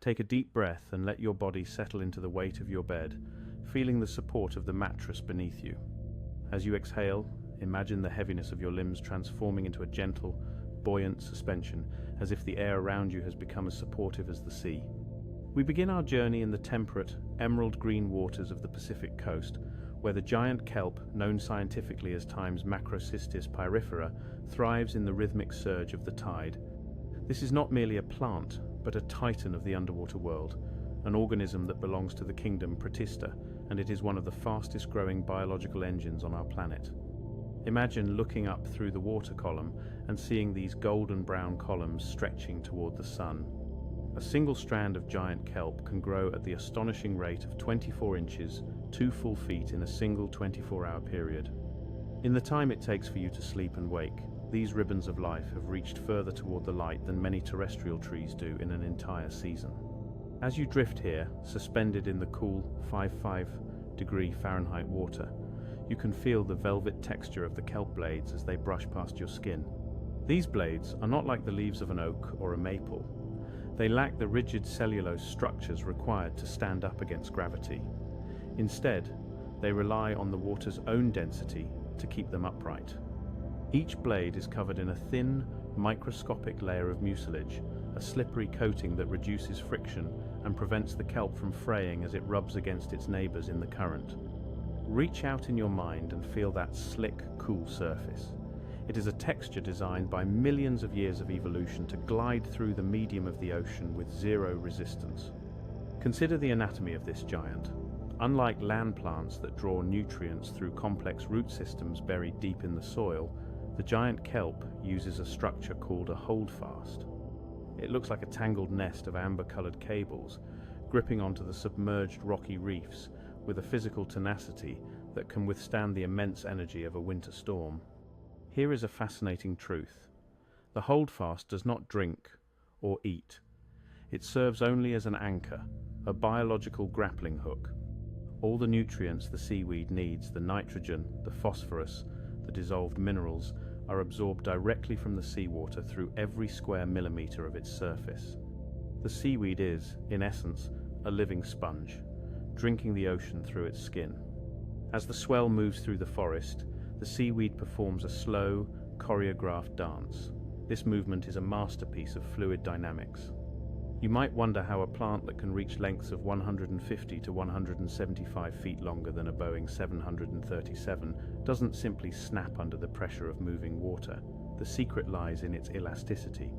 Take a deep breath and let your body settle into the weight of your bed, feeling the support of the mattress beneath you. As you exhale, imagine the heaviness of your limbs transforming into a gentle, buoyant suspension, as if the air around you has become as supportive as the sea. We begin our journey in the temperate, emerald green waters of the Pacific coast, where the giant kelp, known scientifically as Time's Macrocystis pyrifera, thrives in the rhythmic surge of the tide. This is not merely a plant, but a titan of the underwater world, an organism that belongs to the kingdom Protista, and it is one of the fastest growing biological engines on our planet. Imagine looking up through the water column and seeing these golden brown columns stretching toward the sun. A single strand of giant kelp can grow at the astonishing rate of 24 inches, 2 full feet in a single 24-hour period. In the time it takes for you to sleep and wake, these ribbons of life have reached further toward the light than many terrestrial trees do in an entire season. As you drift here, suspended in the cool 55-degree Fahrenheit water, you can feel the velvet texture of the kelp blades as they brush past your skin. These blades are not like the leaves of an oak or a maple. They lack the rigid cellulose structures required to stand up against gravity. Instead, they rely on the water's own density to keep them upright. Each blade is covered in a thin, microscopic layer of mucilage, a slippery coating that reduces friction and prevents the kelp from fraying as it rubs against its neighbors in the current. Reach out in your mind and feel that slick, cool surface. It is a texture designed by millions of years of evolution to glide through the medium of the ocean with zero resistance. Consider the anatomy of this giant. Unlike land plants that draw nutrients through complex root systems buried deep in the soil, the giant kelp uses a structure called a holdfast. It looks like a tangled nest of amber-colored cables, gripping onto the submerged rocky reefs with a physical tenacity that can withstand the immense energy of a winter storm. Here is a fascinating truth. The holdfast does not drink or eat. It serves only as an anchor, a biological grappling hook. All the nutrients the seaweed needs, the nitrogen, the phosphorus, the dissolved minerals, are absorbed directly from the seawater through every square millimeter of its surface. The seaweed is, in essence, a living sponge, drinking the ocean through its skin. As the swell moves through the forest, the seaweed performs a slow, choreographed dance. This movement is a masterpiece of fluid dynamics. You might wonder how a plant that can reach lengths of 150 to 175 feet longer than a Boeing 737 doesn't simply snap under the pressure of moving water. The secret lies in its elasticity.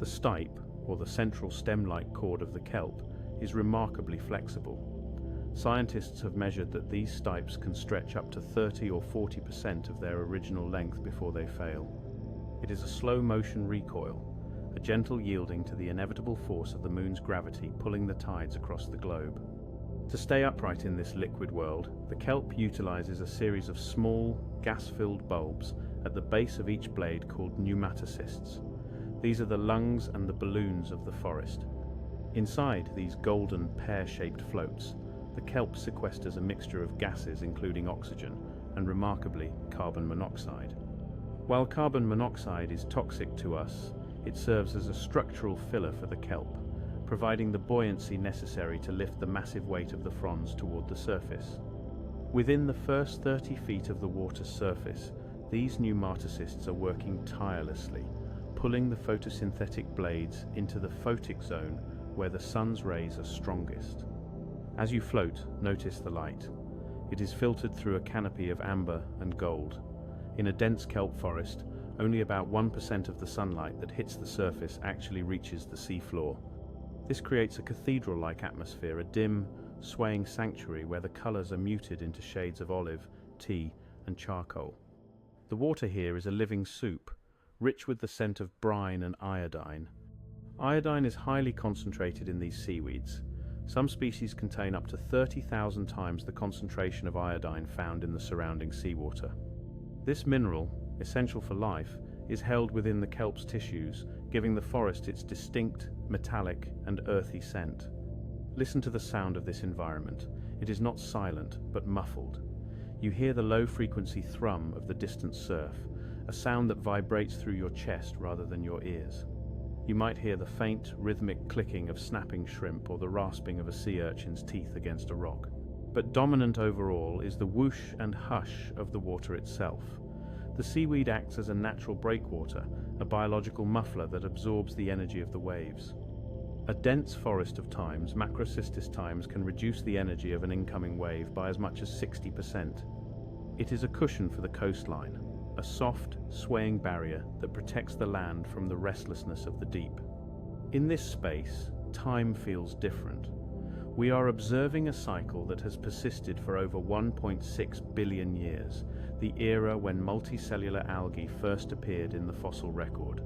The stipe, or the central stem-like cord of the kelp, is remarkably flexible. Scientists have measured that these stipes can stretch up to 30 or 40% of their original length before they fail. It is a slow-motion recoil, a gentle yielding to the inevitable force of the moon's gravity pulling the tides across the globe. To stay upright in this liquid world, the kelp utilizes a series of small, gas-filled bulbs at the base of each blade called pneumatocysts. These are the lungs and the balloons of the forest. Inside these golden, pear-shaped floats, the kelp sequesters a mixture of gases including oxygen and, remarkably, carbon monoxide. While carbon monoxide is toxic to us, it serves as a structural filler for the kelp, providing the buoyancy necessary to lift the massive weight of the fronds toward the surface. Within the first 30 feet of the water's surface, these pneumatocysts are working tirelessly, pulling the photosynthetic blades into the photic zone where the sun's rays are strongest. As you float, notice the light. It is filtered through a canopy of amber and gold. In a dense kelp forest, only about 1% of the sunlight that hits the surface actually reaches the seafloor. This creates a cathedral-like atmosphere, a dim, swaying sanctuary where the colors are muted into shades of olive, tea, and charcoal. The water here is a living soup, rich with the scent of brine and iodine. Iodine is highly concentrated in these seaweeds. Some species contain up to 30,000 times the concentration of iodine found in the surrounding seawater. This mineral, essential for life, is held within the kelp's tissues, giving the forest its distinct, metallic, and earthy scent. Listen to the sound of this environment. It is not silent, but muffled. You hear the low-frequency thrum of the distant surf, a sound that vibrates through your chest rather than your ears. You might hear the faint, rhythmic clicking of snapping shrimp or the rasping of a sea urchin's teeth against a rock. But dominant overall is the whoosh and hush of the water itself. The seaweed acts as a natural breakwater, a biological muffler that absorbs the energy of the waves. A dense forest of thymes, macrocystis thymes, can reduce the energy of an incoming wave by as much as 60%. It is a cushion for the coastline, a soft, swaying barrier that protects the land from the restlessness of the deep. In this space, time feels different. We are observing a cycle that has persisted for over 1.6 billion years, the era when multicellular algae first appeared in the fossil record.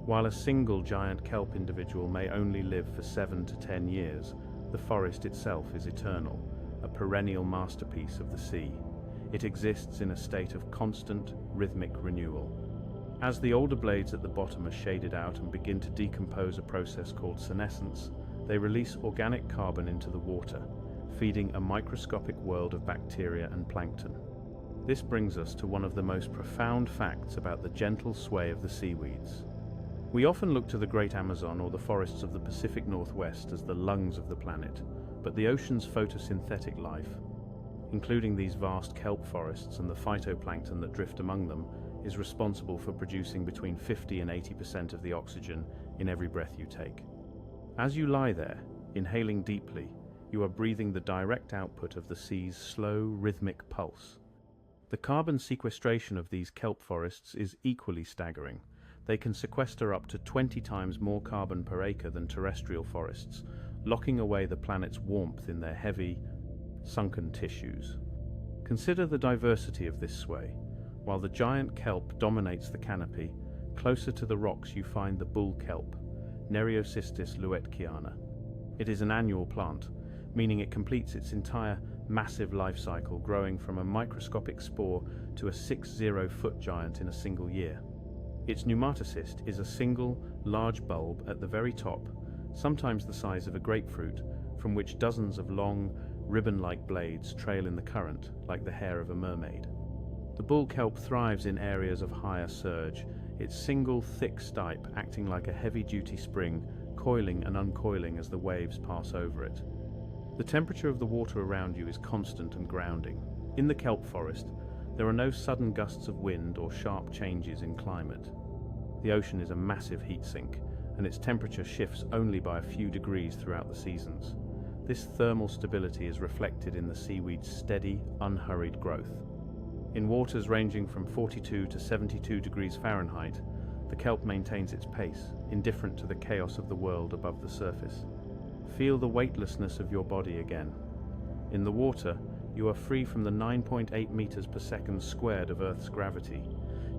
While a single giant kelp individual may only live for 7 to 10 years, the forest itself is eternal, a perennial masterpiece of the sea. It exists in a state of constant, rhythmic renewal. As the older blades at the bottom are shaded out and begin to decompose, a process called senescence, they release organic carbon into the water, feeding a microscopic world of bacteria and plankton. This brings us to one of the most profound facts about the gentle sway of the seaweeds. We often look to the Great Amazon or the forests of the Pacific Northwest as the lungs of the planet, but the ocean's photosynthetic life, including these vast kelp forests and the phytoplankton that drift among them, is responsible for producing between 50 and 80% of the oxygen in every breath you take. As you lie there, inhaling deeply, you are breathing the direct output of the sea's slow, rhythmic pulse. The carbon sequestration of these kelp forests is equally staggering. They can sequester up to 20 times more carbon per acre than terrestrial forests, locking away the planet's warmth in their heavy, sunken tissues. Consider the diversity of this sway. While the giant kelp dominates the canopy, closer to the rocks you find the bull kelp, Nereocystis luetkiana. It is an annual plant, meaning it completes its entire massive life cycle, growing from a microscopic spore to a 60-foot giant in a single year. Its pneumatocyst is a single, large bulb at the very top, sometimes the size of a grapefruit, from which dozens of long, ribbon-like blades trail in the current, like the hair of a mermaid. The bull kelp thrives in areas of higher surge, its single, thick stipe acting like a heavy-duty spring, coiling and uncoiling as the waves pass over it. The temperature of the water around you is constant and grounding. In the kelp forest, there are no sudden gusts of wind or sharp changes in climate. The ocean is a massive heat sink, and its temperature shifts only by a few degrees throughout the seasons. This thermal stability is reflected in the seaweed's steady, unhurried growth. In waters ranging from 42 to 72 degrees Fahrenheit, the kelp maintains its pace, indifferent to the chaos of the world above the surface. Feel the weightlessness of your body again. In the water, you are free from the 9.8 meters per second squared of Earth's gravity.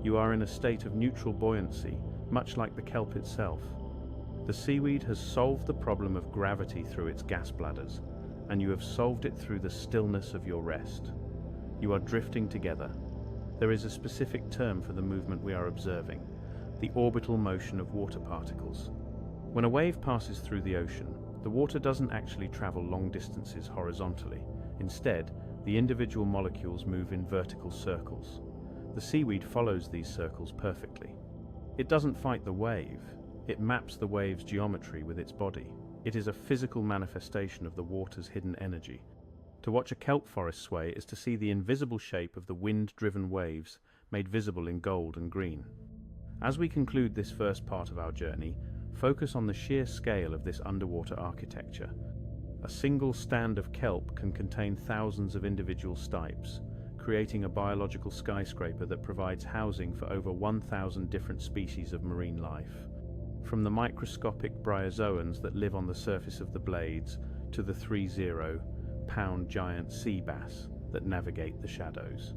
You are in a state of neutral buoyancy, much like the kelp itself. The seaweed has solved the problem of gravity through its gas bladders, and you have solved it through the stillness of your rest. You are drifting together. There is a specific term for the movement we are observing, the orbital motion of water particles. When a wave passes through the ocean, the water doesn't actually travel long distances horizontally. Instead, the individual molecules move in vertical circles. The seaweed follows these circles perfectly. It doesn't fight the wave. It maps the wave's geometry with its body. It is a physical manifestation of the water's hidden energy. To watch a kelp forest sway is to see the invisible shape of the wind-driven waves made visible in gold and green. As we conclude this first part of our journey, focus on the sheer scale of this underwater architecture. A single stand of kelp can contain thousands of individual stipes, creating a biological skyscraper that provides housing for over 1,000 different species of marine life. From the microscopic bryozoans that live on the surface of the blades to the 30-pound giant sea bass that navigate the shadows.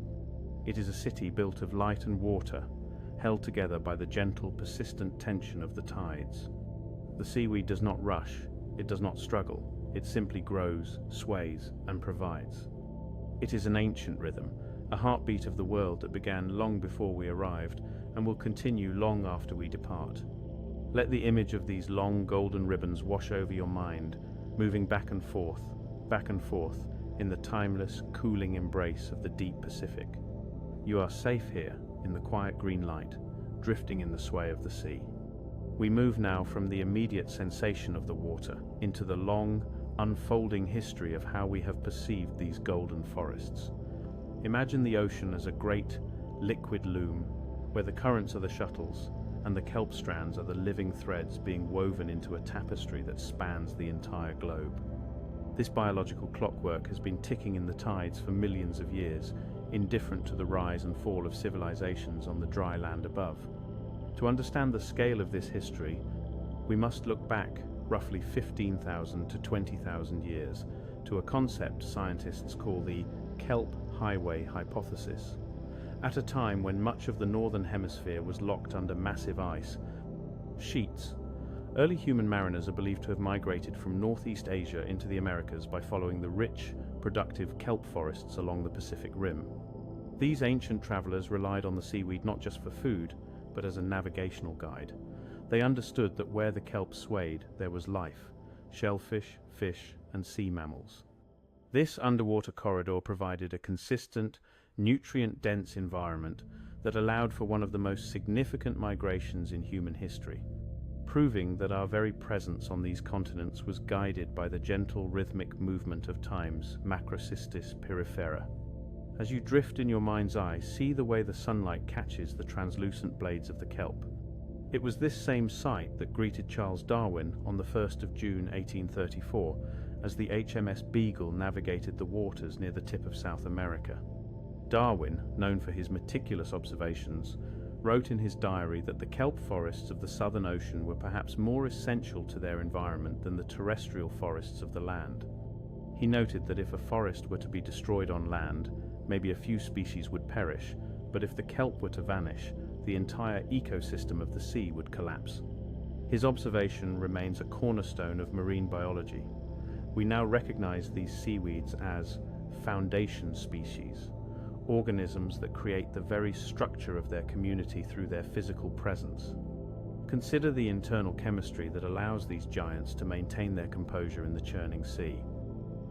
It is a city built of light and water, held together by the gentle, persistent tension of the tides. The seaweed does not rush, it does not struggle, it simply grows, sways, and provides. It is an ancient rhythm, a heartbeat of the world that began long before we arrived and will continue long after we depart. Let the image of these long golden ribbons wash over your mind, moving back and forth in the timeless, cooling embrace of the deep Pacific. You are safe here in the quiet green light, drifting in the sway of the sea. We move now from the immediate sensation of the water into the long, unfolding history of how we have perceived these golden forests. Imagine the ocean as a great, liquid loom, where the currents are the shuttles, and the kelp strands are the living threads being woven into a tapestry that spans the entire globe. This biological clockwork has been ticking in the tides for millions of years, indifferent to the rise and fall of civilizations on the dry land above. To understand the scale of this history, we must look back roughly 15,000 to 20,000 years to a concept scientists call the Kelp Highway hypothesis. At a time when much of the northern hemisphere was locked under massive ice sheets, early human mariners are believed to have migrated from Northeast Asia into the Americas by following the rich, productive kelp forests along the Pacific Rim. These ancient travelers relied on the seaweed not just for food, but as a navigational guide. They understood that where the kelp swayed, there was life: shellfish, fish, and sea mammals. This underwater corridor provided a consistent, nutrient-dense environment that allowed for one of the most significant migrations in human history, proving that our very presence on these continents was guided by the gentle rhythmic movement of time's macrocystis pyrifera. As you drift in your mind's eye, see the way the sunlight catches the translucent blades of the kelp. It was this same sight that greeted Charles Darwin on the 1st of June 1834 as the HMS Beagle navigated the waters near the tip of South America. Darwin, known for his meticulous observations, wrote in his diary that the kelp forests of the Southern Ocean were perhaps more essential to their environment than the terrestrial forests of the land. He noted that if a forest were to be destroyed on land, maybe a few species would perish, but if the kelp were to vanish, the entire ecosystem of the sea would collapse. His observation remains a cornerstone of marine biology. We now recognize these seaweeds as foundation species, organisms that create the very structure of their community through their physical presence. Consider the internal chemistry that allows these giants to maintain their composure in the churning sea.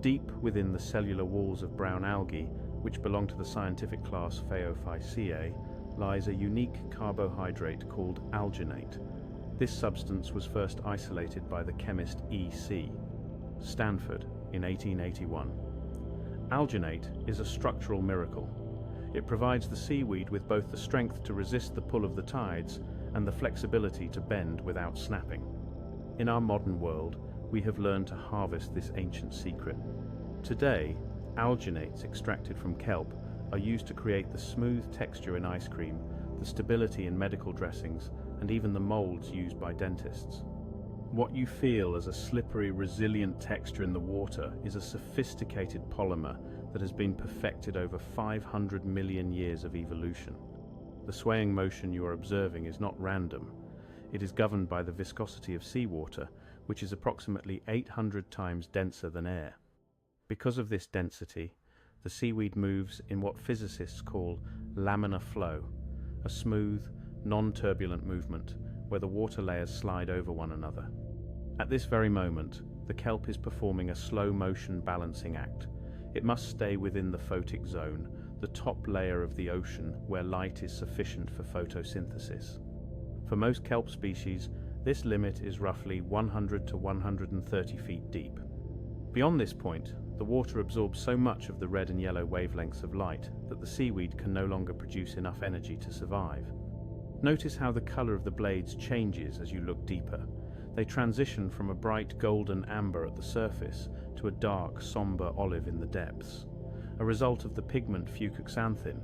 Deep within the cellular walls of brown algae, which belong to the scientific class Phaeophyceae, lies a unique carbohydrate called alginate. This substance was first isolated by the chemist E.C. Stanford in 1881. Alginate is a structural miracle. It provides the seaweed with both the strength to resist the pull of the tides and the flexibility to bend without snapping. In our modern world, we have learned to harvest this ancient secret. Today, alginates extracted from kelp are used to create the smooth texture in ice cream, the stability in medical dressings, and even the molds used by dentists. What you feel as a slippery, resilient texture in the water is a sophisticated polymer that has been perfected over 500 million years of evolution. The swaying motion you are observing is not random. It is governed by the viscosity of seawater, which is approximately 800 times denser than air. Because of this density, the seaweed moves in what physicists call laminar flow, a smooth, non-turbulent movement where the water layers slide over one another. At this very moment, the kelp is performing a slow-motion balancing act. It must stay within the photic zone, the top layer of the ocean where light is sufficient for photosynthesis. For most kelp species, this limit is roughly 100 to 130 feet deep. Beyond this point, the water absorbs so much of the red and yellow wavelengths of light that the seaweed can no longer produce enough energy to survive. Notice how the color of the blades changes as you look deeper. They transition from a bright golden amber at the surface to a dark, somber olive in the depths, a result of the pigment fucoxanthin,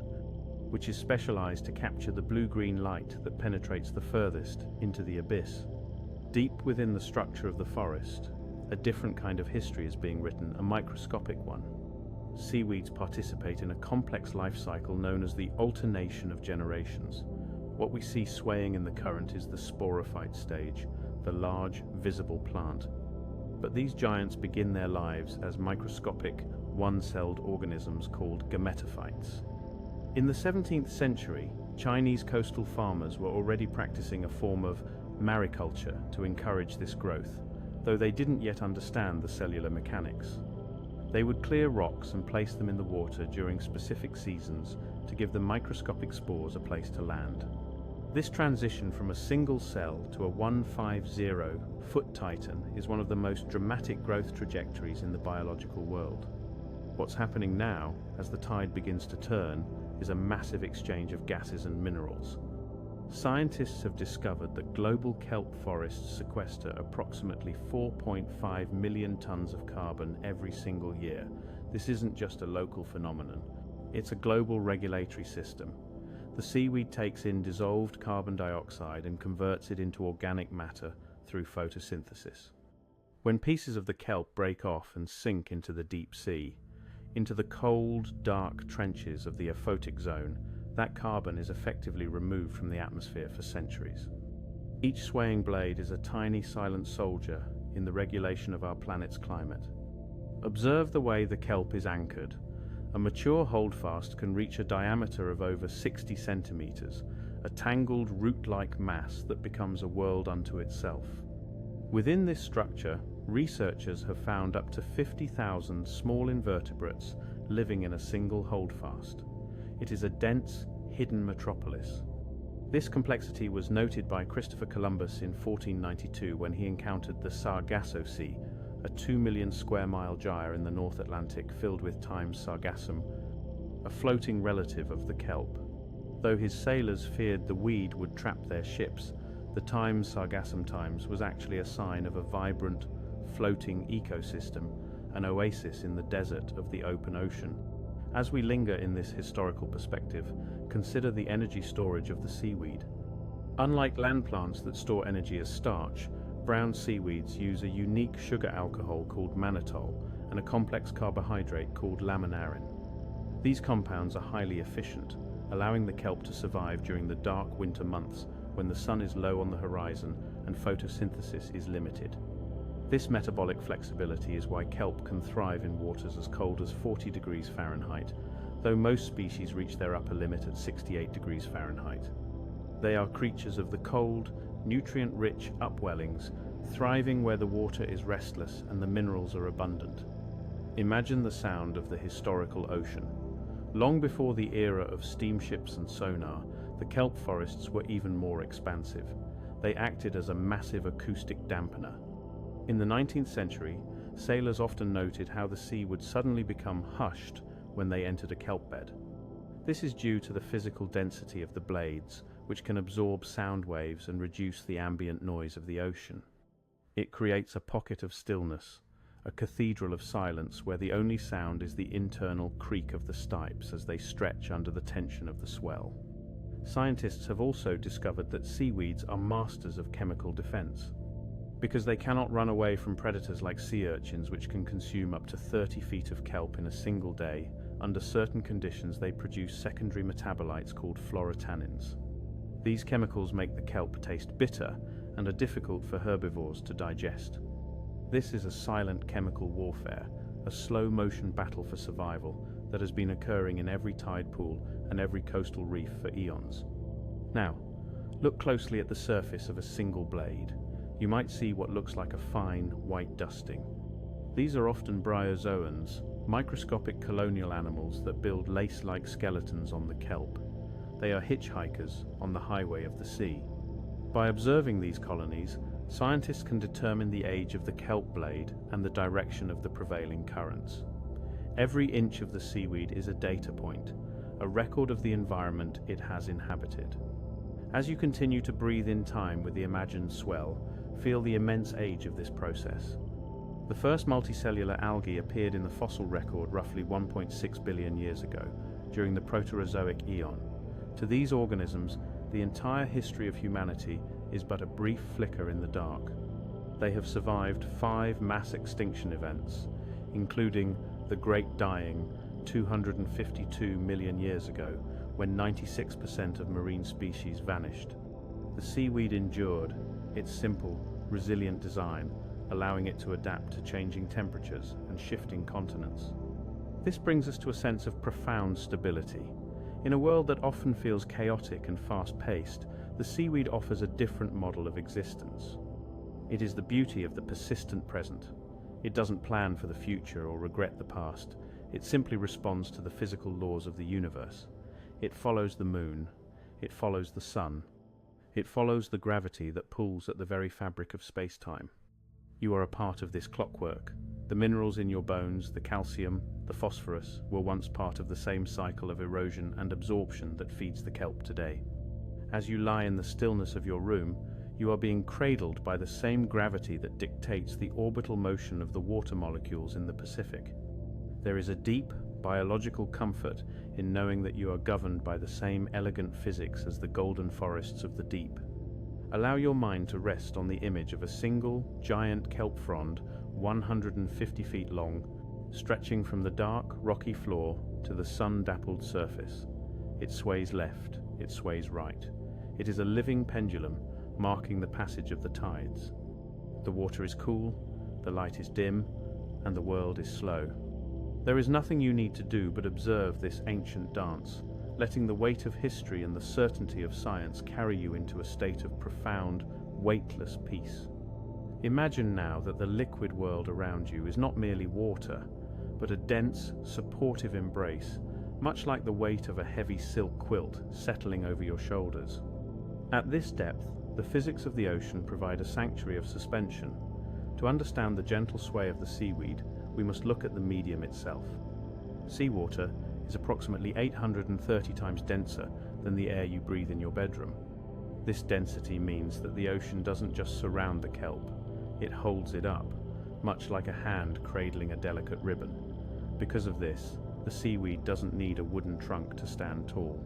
which is specialized to capture the blue-green light that penetrates the furthest into the abyss. Deep within the structure of the forest, a different kind of history is being written, a microscopic one. Seaweeds participate in a complex life cycle known as the alternation of generations. What we see swaying in the current is the sporophyte stage, the large, visible plant. But these giants begin their lives as microscopic, one-celled organisms called gametophytes. In the 17th century, Chinese coastal farmers were already practicing a form of mariculture to encourage this growth, though they didn't yet understand the cellular mechanics. They would clear rocks and place them in the water during specific seasons to give the microscopic spores a place to land. This transition from a single cell to a 150-foot titan is one of the most dramatic growth trajectories in the biological world. What's happening now, as the tide begins to turn, is a massive exchange of gases and minerals. Scientists have discovered that global kelp forests sequester approximately 4.5 million tons of carbon every single year. This isn't just a local phenomenon, it's a global regulatory system. The seaweed takes in dissolved carbon dioxide and converts it into organic matter through photosynthesis. When pieces of the kelp break off and sink into the deep sea, into the cold, dark trenches of the aphotic zone, that carbon is effectively removed from the atmosphere for centuries. Each swaying blade is a tiny silent soldier in the regulation of our planet's climate. Observe the way the kelp is anchored. A mature holdfast can reach a diameter of over 60 centimeters, a tangled root-like mass that becomes a world unto itself. Within this structure, researchers have found up to 50,000 small invertebrates living in a single holdfast. It is a dense, hidden metropolis. This complexity was noted by Christopher Columbus in 1492 when he encountered the Sargasso Sea, a 2 million square mile gyre in the North Atlantic filled with Time's sargassum, a floating relative of the kelp. Though his sailors feared the weed would trap their ships, the Time's sargassum times was actually a sign of a vibrant, floating ecosystem, an oasis in the desert of the open ocean. As we linger in this historical perspective, consider the energy storage of the seaweed. Unlike land plants that store energy as starch, brown seaweeds use a unique sugar alcohol called mannitol and a complex carbohydrate called laminarin. These compounds are highly efficient, allowing the kelp to survive during the dark winter months when the sun is low on the horizon and photosynthesis is limited. This metabolic flexibility is why kelp can thrive in waters as cold as 40 degrees Fahrenheit, though most species reach their upper limit at 68 degrees Fahrenheit. They are creatures of the cold, nutrient-rich upwellings, thriving where the water is restless and the minerals are abundant. Imagine the sound of the historical ocean. Long before the era of steamships and sonar, the kelp forests were even more expansive. They acted as a massive acoustic dampener. In the 19th century, sailors often noted how the sea would suddenly become hushed when they entered a kelp bed. This is due to the physical density of the blades, which can absorb sound waves and reduce the ambient noise of the ocean. It creates a pocket of stillness, a cathedral of silence where the only sound is the internal creak of the stipes as they stretch under the tension of the swell. Scientists have also discovered that seaweeds are masters of chemical defense. Because they cannot run away from predators like sea urchins, which can consume up to 30 feet of kelp in a single day, under certain conditions they produce secondary metabolites called fluorotannins. These chemicals make the kelp taste bitter and are difficult for herbivores to digest. This is a silent chemical warfare, a slow-motion battle for survival that has been occurring in every tide pool and every coastal reef for eons. Now, look closely at the surface of a single blade. You might see what looks like a fine, white dusting. These are often bryozoans, microscopic colonial animals that build lace-like skeletons on the kelp. They are hitchhikers on the highway of the sea. By observing these colonies, scientists can determine the age of the kelp blade and the direction of the prevailing currents. Every inch of the seaweed is a data point, a record of the environment it has inhabited. As you continue to breathe in time with the imagined swell, feel the immense age of this process. The first multicellular algae appeared in the fossil record roughly 1.6 billion years ago, during the Proterozoic eon. To these organisms, the entire history of humanity is but a brief flicker in the dark. They have survived 5 mass extinction events, including the Great Dying 252 million years ago, when 96% of marine species vanished. The seaweed endured, its simple, resilient design, allowing it to adapt to changing temperatures and shifting continents. This brings us to a sense of profound stability. In a world that often feels chaotic and fast-paced, the seaweed offers a different model of existence. It is the beauty of the persistent present. It doesn't plan for the future or regret the past. It simply responds to the physical laws of the universe. It follows the moon. It follows the sun. It follows the gravity that pulls at the very fabric of space-time. You are a part of this clockwork. The minerals in your bones, the calcium, the phosphorus, were once part of the same cycle of erosion and absorption that feeds the kelp today. As you lie in the stillness of your room, you are being cradled by the same gravity that dictates the orbital motion of the water molecules in the Pacific. There is a deep, biological comfort in knowing that you are governed by the same elegant physics as the golden forests of the deep. Allow your mind to rest on the image of a single, giant kelp frond, 150 feet long, stretching from the dark, rocky floor to the sun-dappled surface. It sways left, it sways right. It is a living pendulum, marking the passage of the tides. The water is cool, the light is dim, and the world is slow. There is nothing you need to do but observe this ancient dance, letting the weight of history and the certainty of science carry you into a state of profound, weightless peace. Imagine now that the liquid world around you is not merely water, but a dense, supportive embrace, much like the weight of a heavy silk quilt settling over your shoulders. At this depth, the physics of the ocean provide a sanctuary of suspension. To understand the gentle sway of the seaweed, we must look at the medium itself. Seawater is approximately 830 times denser than the air you breathe in your bedroom. This density means that the ocean doesn't just surround the kelp, it holds it up, much like a hand cradling a delicate ribbon. Because of this, the seaweed doesn't need a wooden trunk to stand tall.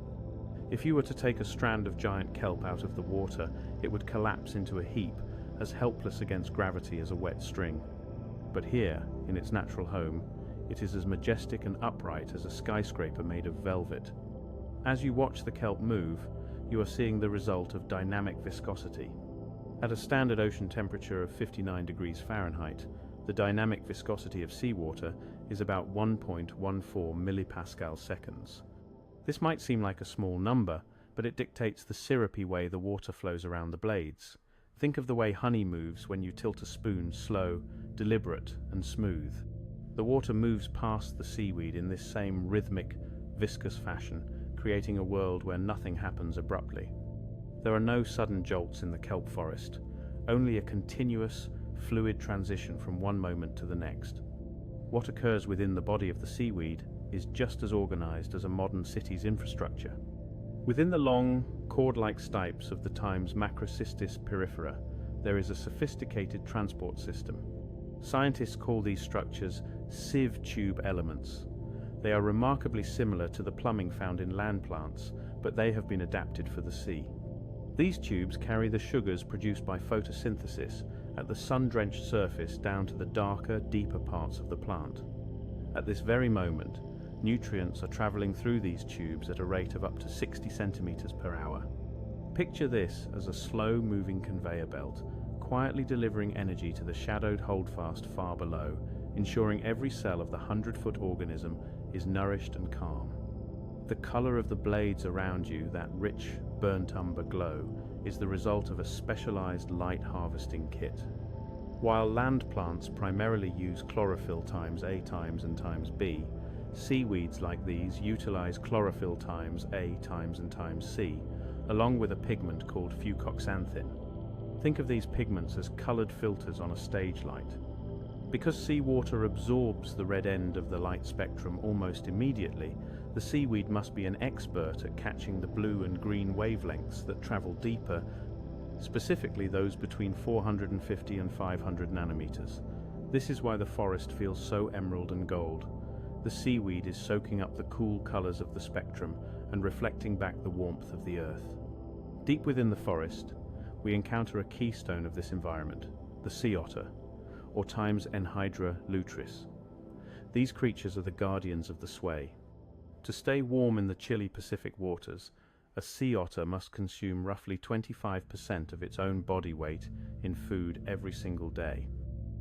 If you were to take a strand of giant kelp out of the water, it would collapse into a heap, as helpless against gravity as a wet string. But here, in its natural home, it is as majestic and upright as a skyscraper made of velvet. As you watch the kelp move, you are seeing the result of dynamic viscosity. At a standard ocean temperature of 59 degrees Fahrenheit, the dynamic viscosity of seawater is about 1.14 millipascal seconds. This might seem like a small number, but it dictates the syrupy way the water flows around the blades. Think of the way honey moves when you tilt a spoon slow, deliberate, and smooth. The water moves past the seaweed in this same rhythmic, viscous fashion, creating a world where nothing happens abruptly. There are no sudden jolts in the kelp forest, only a continuous, fluid transition from one moment to the next. What occurs within the body of the seaweed is just as organized as a modern city's infrastructure. Within the long, cord-like stipes of the time's Macrocystis pyrifera, there is a sophisticated transport system. Scientists call these structures sieve tube elements. They are remarkably similar to the plumbing found in land plants, but they have been adapted for the sea. These tubes carry the sugars produced by photosynthesis at the sun-drenched surface down to the darker, deeper parts of the plant. At this very moment, nutrients are traveling through these tubes at a rate of up to 60 centimeters per hour. Picture this as a slow-moving conveyor belt, quietly delivering energy to the shadowed holdfast far below, ensuring every cell of the 100-foot organism is nourished and calm. The color of the blades around you, that rich, burnt umber glow, is the result of a specialized light harvesting kit. While land plants primarily use chlorophyll times A times and times B, seaweeds like these utilize chlorophyll times A times and times C, along with a pigment called fucoxanthin. Think of these pigments as colored filters on a stage light. Because seawater absorbs the red end of the light spectrum almost immediately, the seaweed must be an expert at catching the blue and green wavelengths that travel deeper, specifically those between 450 and 500 nanometers. This is why the forest feels so emerald and gold. The seaweed is soaking up the cool colors of the spectrum and reflecting back the warmth of the earth. Deep within the forest, we encounter a keystone of this environment, the sea otter, or times Enhydra lutris. These creatures are the guardians of the sway. To stay warm in the chilly Pacific waters, a sea otter must consume roughly 25% of its own body weight in food every single day.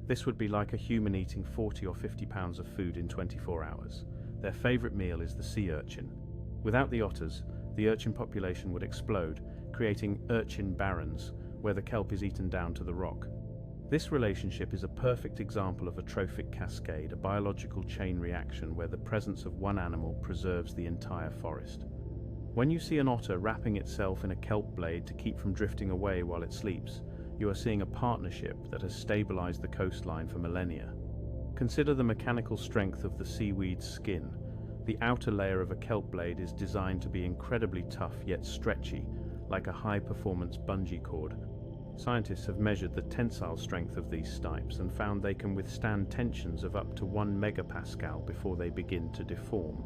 This would be like a human eating 40 or 50 pounds of food in 24 hours. Their favorite meal is the sea urchin. Without the otters, the urchin population would explode, creating urchin barrens, where the kelp is eaten down to the rock. This relationship is a perfect example of a trophic cascade, a biological chain reaction where the presence of one animal preserves the entire forest. When you see an otter wrapping itself in a kelp blade to keep from drifting away while it sleeps, you are seeing a partnership that has stabilized the coastline for millennia. Consider the mechanical strength of the seaweed's skin. The outer layer of a kelp blade is designed to be incredibly tough yet stretchy, like a high-performance bungee cord. Scientists have measured the tensile strength of these stipes and found they can withstand tensions of up to 1 megapascal before they begin to deform.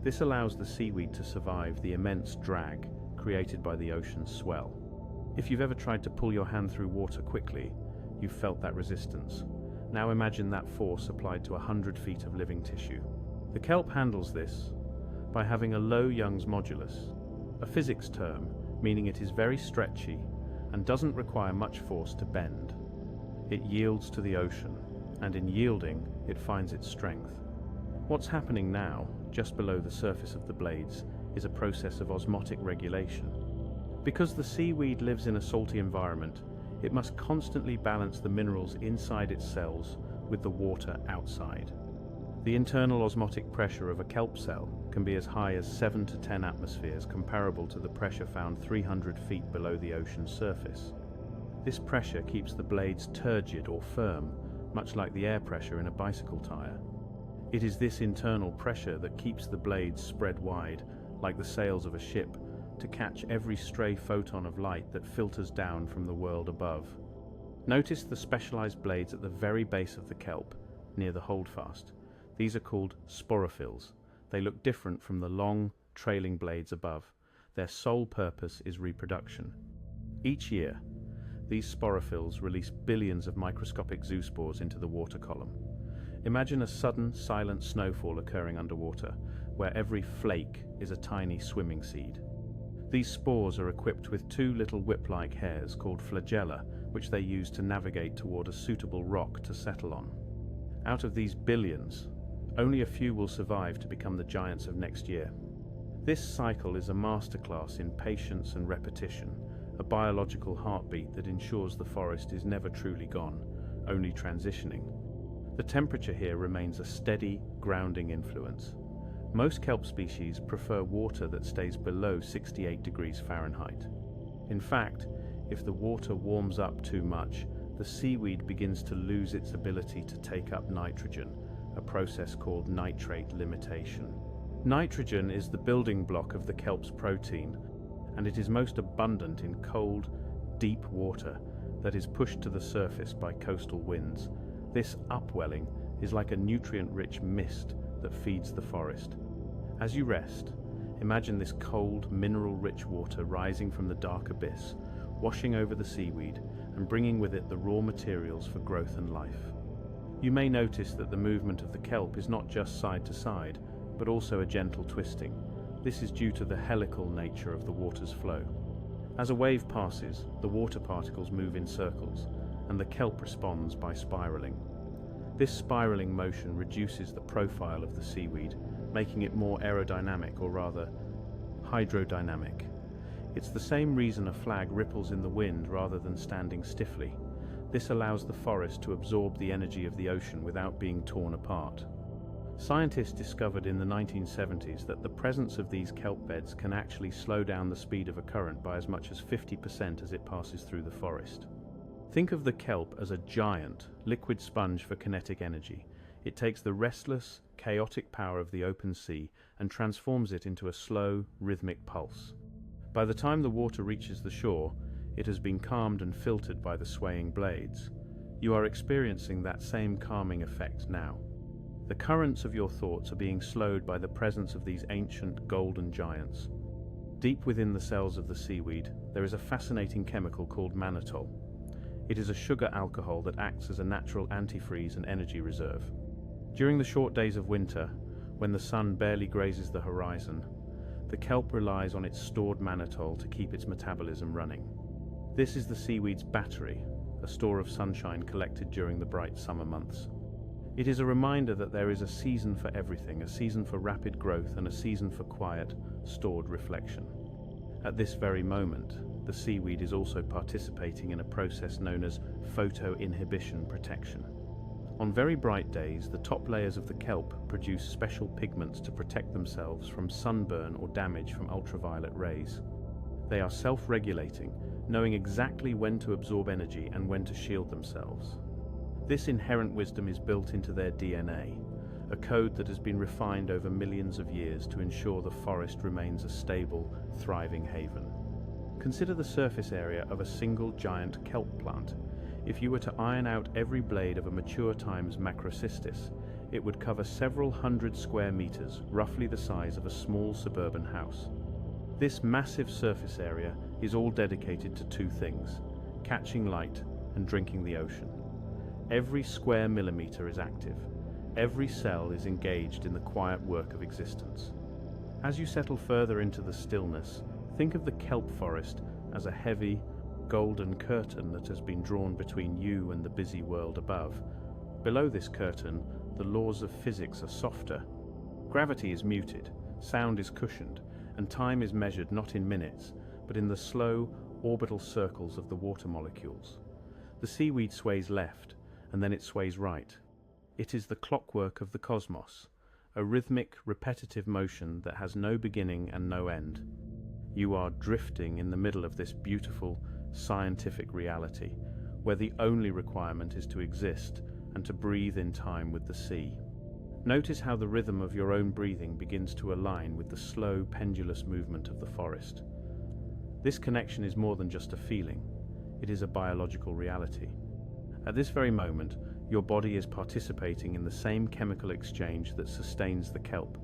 This allows the seaweed to survive the immense drag created by the ocean's swell. If you've ever tried to pull your hand through water quickly, you've felt that resistance. Now imagine that force applied to 100 feet of living tissue. The kelp handles this by having a low Young's modulus, a physics term meaning it is very stretchy and doesn't require much force to bend. It yields to the ocean, and in yielding, it finds its strength. What's happening now, just below the surface of the blades, is a process of osmotic regulation. Because the seaweed lives in a salty environment, it must constantly balance the minerals inside its cells with the water outside. The internal osmotic pressure of a kelp cell can be as high as 7 to 10 atmospheres, comparable to the pressure found 300 feet below the ocean's surface. This pressure keeps the blades turgid or firm, much like the air pressure in a bicycle tire. It is this internal pressure that keeps the blades spread wide, like the sails of a ship, to catch every stray photon of light that filters down from the world above. Notice the specialized blades at the very base of the kelp, near the holdfast. These are called sporophylls. They look different from the long, trailing blades above. Their sole purpose is reproduction. Each year, these sporophylls release billions of microscopic zoospores into the water column. Imagine a sudden, silent snowfall occurring underwater, where every flake is a tiny swimming seed. These spores are equipped with 2 little whip-like hairs called flagella, which they use to navigate toward a suitable rock to settle on. Out of these billions, only a few will survive to become the giants of next year. This cycle is a masterclass in patience and repetition, a biological heartbeat that ensures the forest is never truly gone, only transitioning. The temperature here remains a steady, grounding influence. Most kelp species prefer water that stays below 68 degrees Fahrenheit. In fact, if the water warms up too much, the seaweed begins to lose its ability to take up nitrogen, a process called nitrate limitation. Nitrogen is the building block of the kelp's protein, and it is most abundant in cold, deep water that is pushed to the surface by coastal winds. This upwelling is like a nutrient-rich mist that feeds the forest. As you rest, imagine this cold, mineral-rich water rising from the dark abyss, washing over the seaweed and bringing with it the raw materials for growth and life. You may notice that the movement of the kelp is not just side to side, but also a gentle twisting. This is due to the helical nature of the water's flow. As a wave passes, the water particles move in circles, and the kelp responds by spiraling. This spiraling motion reduces the profile of the seaweed, making it more aerodynamic, or rather, hydrodynamic. It's the same reason a flag ripples in the wind rather than standing stiffly. This allows the forest to absorb the energy of the ocean without being torn apart. Scientists discovered in the 1970s that the presence of these kelp beds can actually slow down the speed of a current by as much as 50% as it passes through the forest. Think of the kelp as a giant, liquid sponge for kinetic energy. It takes the restless, chaotic power of the open sea and transforms it into a slow, rhythmic pulse. By the time the water reaches the shore, it has been calmed and filtered by the swaying blades. You are experiencing that same calming effect now. The currents of your thoughts are being slowed by the presence of these ancient golden giants. Deep within the cells of the seaweed, there is a fascinating chemical called mannitol. It is a sugar alcohol that acts as a natural antifreeze and energy reserve. During the short days of winter, when the sun barely grazes the horizon, the kelp relies on its stored mannitol to keep its metabolism running. This is the seaweed's battery, a store of sunshine collected during the bright summer months. It is a reminder that there is a season for everything, a season for rapid growth and a season for quiet, stored reflection. At this very moment, the seaweed is also participating in a process known as photoinhibition protection. On very bright days, the top layers of the kelp produce special pigments to protect themselves from sunburn or damage from ultraviolet rays. They are self-regulating, knowing exactly when to absorb energy and when to shield themselves. This inherent wisdom is built into their DNA, a code that has been refined over millions of years to ensure the forest remains a stable, thriving haven. Consider the surface area of a single giant kelp plant. If you were to iron out every blade of a mature times macrocystis, it would cover several hundred square meters, roughly the size of a small suburban house. This massive surface area is all dedicated to two things: catching light and drinking the ocean. Every square millimeter is active. Every cell is engaged in the quiet work of existence. As you settle further into the stillness, think of the kelp forest as a heavy, golden curtain that has been drawn between you and the busy world above. Below this curtain, the laws of physics are softer. Gravity is muted, sound is cushioned, and time is measured not in minutes, but in the slow, orbital circles of the water molecules. The seaweed sways left, and then it sways right. It is the clockwork of the cosmos, a rhythmic, repetitive motion that has no beginning and no end. You are drifting in the middle of this beautiful, scientific reality, where the only requirement is to exist and to breathe in time with the sea. Notice how the rhythm of your own breathing begins to align with the slow, pendulous movement of the forest. This connection is more than just a feeling, it is a biological reality. At this very moment, your body is participating in the same chemical exchange that sustains the kelp.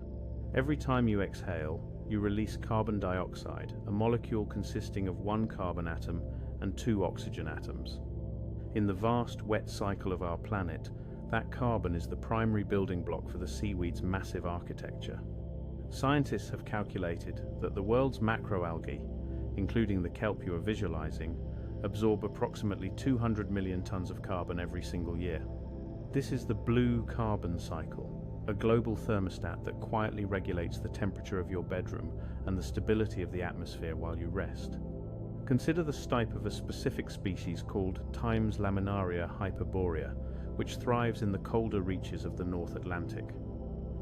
Every time you exhale, you release carbon dioxide, a molecule consisting of one carbon atom and two oxygen atoms. In the vast, wet cycle of our planet, that carbon is the primary building block for the seaweed's massive architecture. Scientists have calculated that the world's macroalgae, including the kelp you are visualizing, absorb approximately 200 million tons of carbon every single year. This is the blue carbon cycle, a global thermostat that quietly regulates the temperature of your bedroom and the stability of the atmosphere while you rest. Consider the stipe of a specific species called Times laminaria hyperborea, which thrives in the colder reaches of the North Atlantic.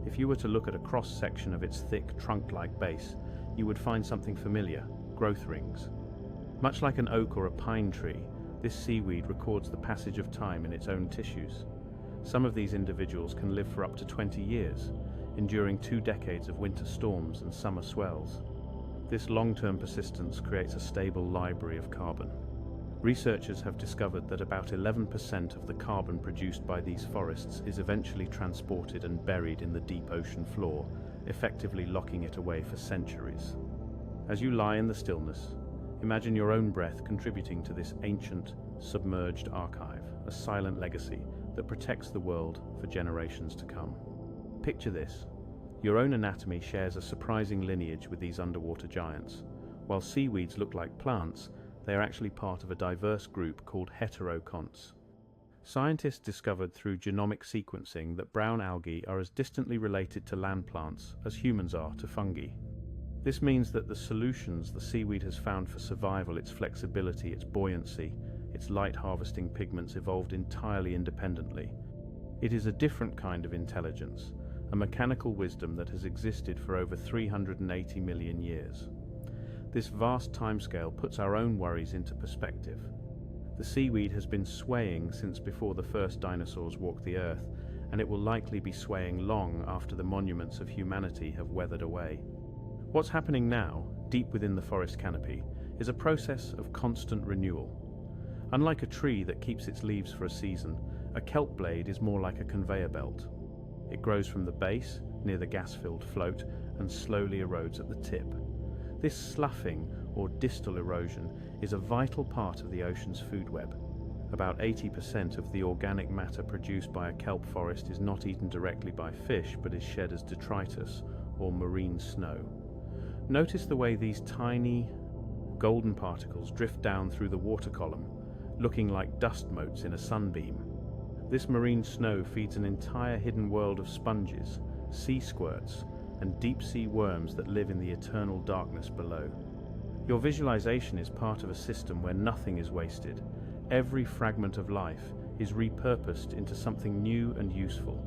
If you were to look at a cross-section of its thick, trunk-like base, you would find something familiar: growth rings. Much like an oak or a pine tree, this seaweed records the passage of time in its own tissues. Some of these individuals can live for up to 20 years, enduring 2 decades of winter storms and summer swells. This long-term persistence creates a stable library of carbon. Researchers have discovered that about 11% of the carbon produced by these forests is eventually transported and buried in the deep ocean floor, effectively locking it away for centuries. As you lie in the stillness, imagine your own breath contributing to this ancient, submerged archive, a silent legacy that protects the world for generations to come. Picture this: your own anatomy shares a surprising lineage with these underwater giants. While seaweeds look like plants, they are actually part of a diverse group called heteroconts. Scientists discovered through genomic sequencing that brown algae are as distantly related to land plants as humans are to fungi. This means that the solutions the seaweed has found for survival, its flexibility, its buoyancy, its light-harvesting pigments, evolved entirely independently. It is a different kind of intelligence, a mechanical wisdom that has existed for over 380 million years. This vast timescale puts our own worries into perspective. The seaweed has been swaying since before the first dinosaurs walked the earth, and it will likely be swaying long after the monuments of humanity have weathered away. What's happening now, deep within the forest canopy, is a process of constant renewal. Unlike a tree that keeps its leaves for a season, a kelp blade is more like a conveyor belt. It grows from the base, near the gas-filled float, and slowly erodes at the tip. This sloughing, or distal erosion, is a vital part of the ocean's food web. About 80% of the organic matter produced by a kelp forest is not eaten directly by fish, but is shed as detritus, or marine snow. Notice the way these tiny, golden particles drift down through the water column, looking like dust motes in a sunbeam. This marine snow feeds an entire hidden world of sponges, sea squirts, and deep-sea worms that live in the eternal darkness below. Your visualization is part of a system where nothing is wasted. Every fragment of life is repurposed into something new and useful.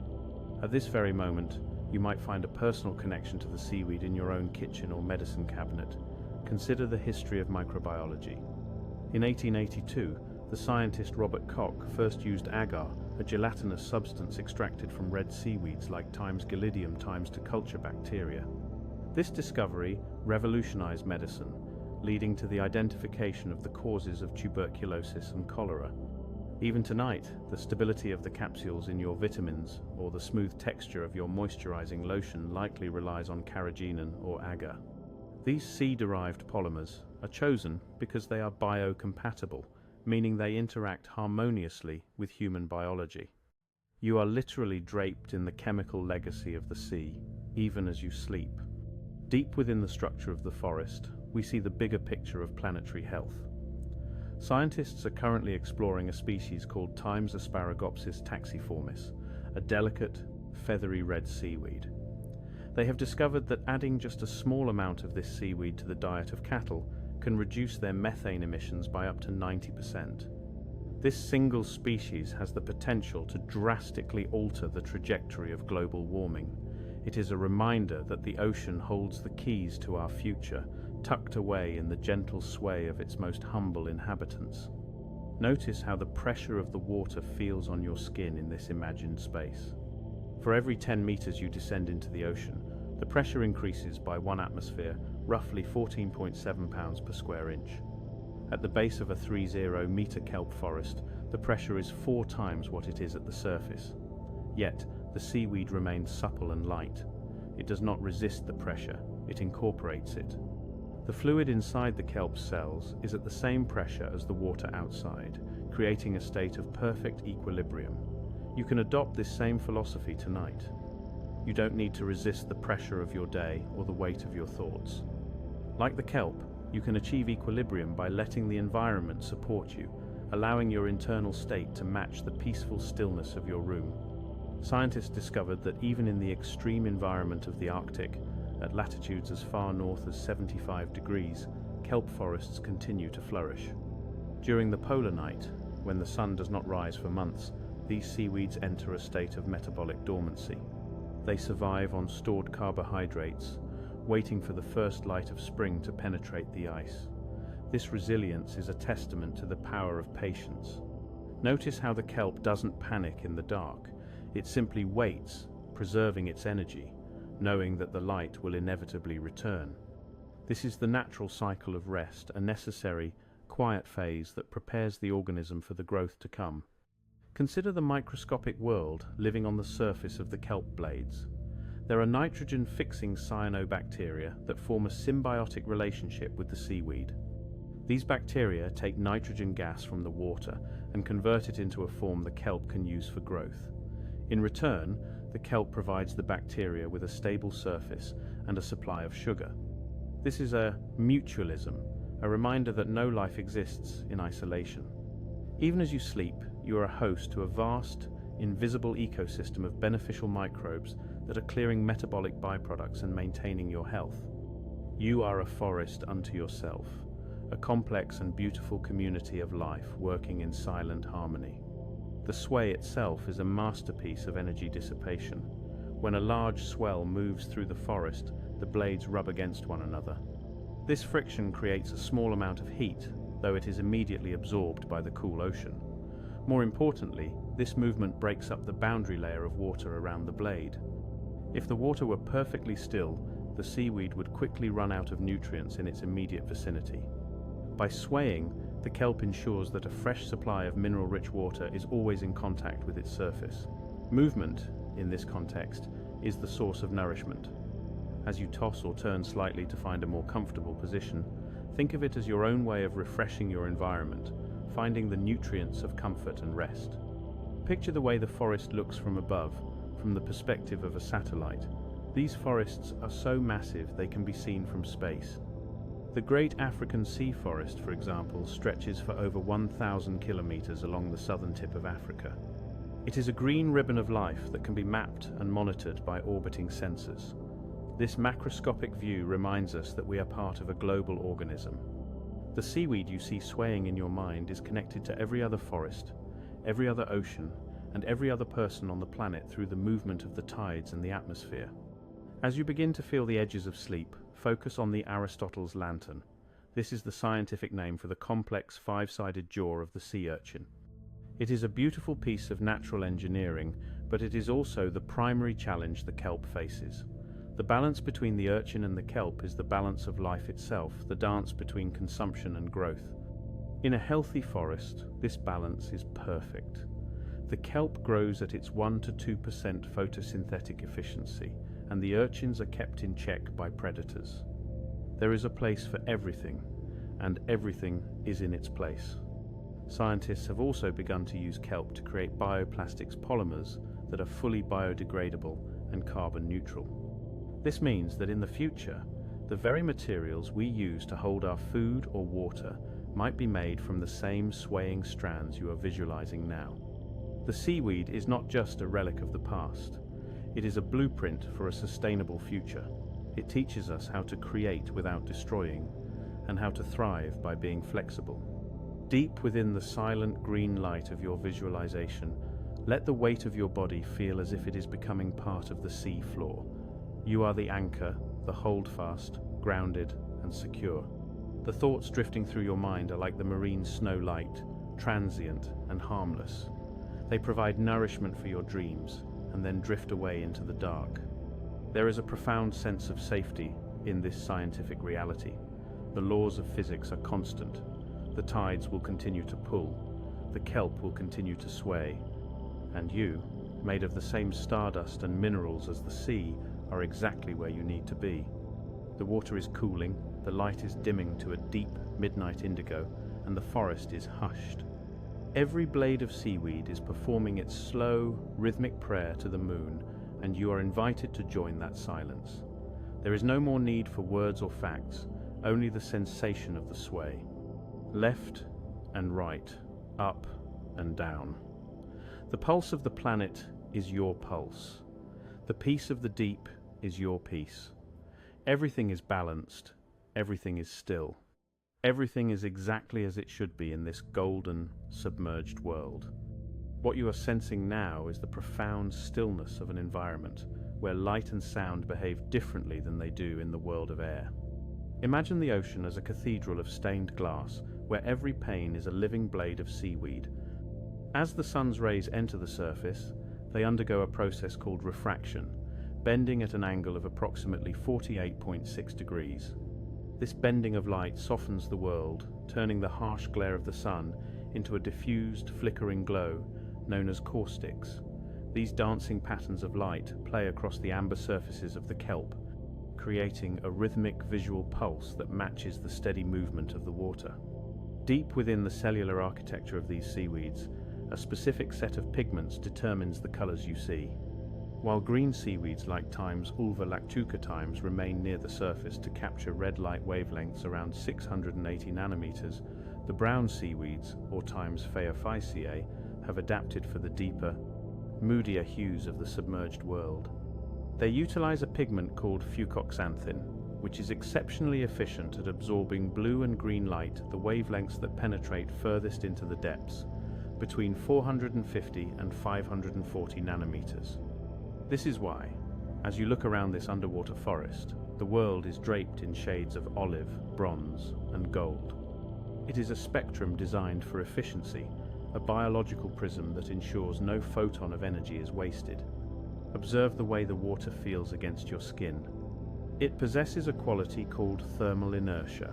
At this very moment, you might find a personal connection to the seaweed in your own kitchen or medicine cabinet. Consider the history of microbiology. In 1882, the scientist Robert Koch first used agar, a gelatinous substance extracted from red seaweeds like Times Gelidium to culture bacteria. This discovery revolutionized medicine, leading to the identification of the causes of tuberculosis and cholera. Even tonight, the stability of the capsules in your vitamins or the smooth texture of your moisturizing lotion likely relies on carrageenan or agar. These sea-derived polymers are chosen because they are biocompatible, meaning they interact harmoniously with human biology. You are literally draped in the chemical legacy of the sea, even as you sleep. Deep within the structure of the forest, we see the bigger picture of planetary health. Scientists are currently exploring a species called Times Asparagopsis taxiformis, a delicate, feathery red seaweed. They have discovered that adding just a small amount of this seaweed to the diet of cattle can reduce their methane emissions by up to 90%. This single species has the potential to drastically alter the trajectory of global warming. It is a reminder that the ocean holds the keys to our future, tucked away in the gentle sway of its most humble inhabitants. Notice how the pressure of the water feels on your skin in this imagined space. For every 10 meters you descend into the ocean, the pressure increases by 1 atmosphere, roughly 14.7 pounds per square inch. At the base of a 30-meter kelp forest, the pressure is 4 times what it is at the surface. Yet, the seaweed remains supple and light. It does not resist the pressure, it incorporates it. The fluid inside the kelp cells is at the same pressure as the water outside, creating a state of perfect equilibrium. You can adopt this same philosophy tonight. You don't need to resist the pressure of your day or the weight of your thoughts. Like the kelp, you can achieve equilibrium by letting the environment support you, allowing your internal state to match the peaceful stillness of your room. Scientists discovered that even in the extreme environment of the Arctic, at latitudes as far north as 75 degrees, kelp forests continue to flourish. During the polar night, when the sun does not rise for months, these seaweeds enter a state of metabolic dormancy. They survive on stored carbohydrates, waiting for the first light of spring to penetrate the ice. This resilience is a testament to the power of patience. Notice how the kelp doesn't panic in the dark. It simply waits, preserving its energy, knowing that the light will inevitably return. This is the natural cycle of rest, a necessary, quiet phase that prepares the organism for the growth to come. Consider the microscopic world living on the surface of the kelp blades. There are nitrogen-fixing cyanobacteria that form a symbiotic relationship with the seaweed. These bacteria take nitrogen gas from the water and convert it into a form the kelp can use for growth. In return, the kelp provides the bacteria with a stable surface and a supply of sugar. This is a mutualism, a reminder that no life exists in isolation. Even as you sleep, you are a host to a vast, invisible ecosystem of beneficial microbes that are clearing metabolic byproducts and maintaining your health. You are a forest unto yourself, a complex and beautiful community of life working in silent harmony. The sway itself is a masterpiece of energy dissipation. When a large swell moves through the forest, the blades rub against one another. This friction creates a small amount of heat, though it is immediately absorbed by the cool ocean. More importantly, this movement breaks up the boundary layer of water around the blade. If the water were perfectly still, the seaweed would quickly run out of nutrients in its immediate vicinity. By swaying, the kelp ensures that a fresh supply of mineral-rich water is always in contact with its surface. Movement, in this context, is the source of nourishment. As you toss or turn slightly to find a more comfortable position, think of it as your own way of refreshing your environment, finding the nutrients of comfort and rest. Picture the way the forest looks from above, from the perspective of a satellite. These forests are so massive they can be seen from space. The Great African Sea Forest, for example, stretches for over 1,000 kilometers along the southern tip of Africa. It is a green ribbon of life that can be mapped and monitored by orbiting sensors. This macroscopic view reminds us that we are part of a global organism. The seaweed you see swaying in your mind is connected to every other forest, every other ocean, and every other person on the planet through the movement of the tides and the atmosphere. As you begin to feel the edges of sleep, focus on the Aristotle's lantern. This is the scientific name for the complex five-sided jaw of the sea urchin. It is a beautiful piece of natural engineering, but it is also the primary challenge the kelp faces. The balance between the urchin and the kelp is the balance of life itself, the dance between consumption and growth. In a healthy forest, this balance is perfect. The kelp grows at its 1 to 2% photosynthetic efficiency, and the urchins are kept in check by predators. There is a place for everything, and everything is in its place. Scientists have also begun to use kelp to create bioplastics polymers that are fully biodegradable and carbon neutral. This means that in the future, the very materials we use to hold our food or water might be made from the same swaying strands you are visualizing now. The seaweed is not just a relic of the past. It is a blueprint for a sustainable future. It teaches us how to create without destroying, and how to thrive by being flexible. Deep within the silent green light of your visualization, let the weight of your body feel as if it is becoming part of the sea floor. You are the anchor, the holdfast, grounded and secure. The thoughts drifting through your mind are like the marine snow light, transient and harmless. They provide nourishment for your dreams and then drift away into the dark. There is a profound sense of safety in this scientific reality. The laws of physics are constant. The tides will continue to pull. The kelp will continue to sway. And you, made of the same stardust and minerals as the sea, are exactly where you need to be. The water is cooling, the light is dimming to a deep midnight indigo, and the forest is hushed. Every blade of seaweed is performing its slow, rhythmic prayer to the moon, and you are invited to join that silence. There is no more need for words or facts, only the sensation of the sway. Left and right, up and down. The pulse of the planet is your pulse. The peace of the deep is your peace. Everything is balanced. Everything is still. Everything is exactly as it should be in this golden, submerged world. What you are sensing now is the profound stillness of an environment where light and sound behave differently than they do in the world of air. Imagine the ocean as a cathedral of stained glass where every pane is a living blade of seaweed. As the sun's rays enter the surface, they undergo a process called refraction, bending at an angle of approximately 48.6 degrees. This bending of light softens the world, turning the harsh glare of the sun into a diffused, flickering glow known as caustics. These dancing patterns of light play across the amber surfaces of the kelp, creating a rhythmic visual pulse that matches the steady movement of the water. Deep within the cellular architecture of these seaweeds, a specific set of pigments determines the colors you see. While green seaweeds like Times ulva lactuca Times remain near the surface to capture red light wavelengths around 680 nanometers, the brown seaweeds, or Times phaeophyceae, have adapted for the deeper, moodier hues of the submerged world. They utilize a pigment called fucoxanthin, which is exceptionally efficient at absorbing blue and green light at the wavelengths that penetrate furthest into the depths, between 450 and 540 nanometers. This is why, as you look around this underwater forest, the world is draped in shades of olive, bronze, and gold. It is a spectrum designed for efficiency, a biological prism that ensures no photon of energy is wasted. Observe the way the water feels against your skin. It possesses a quality called thermal inertia.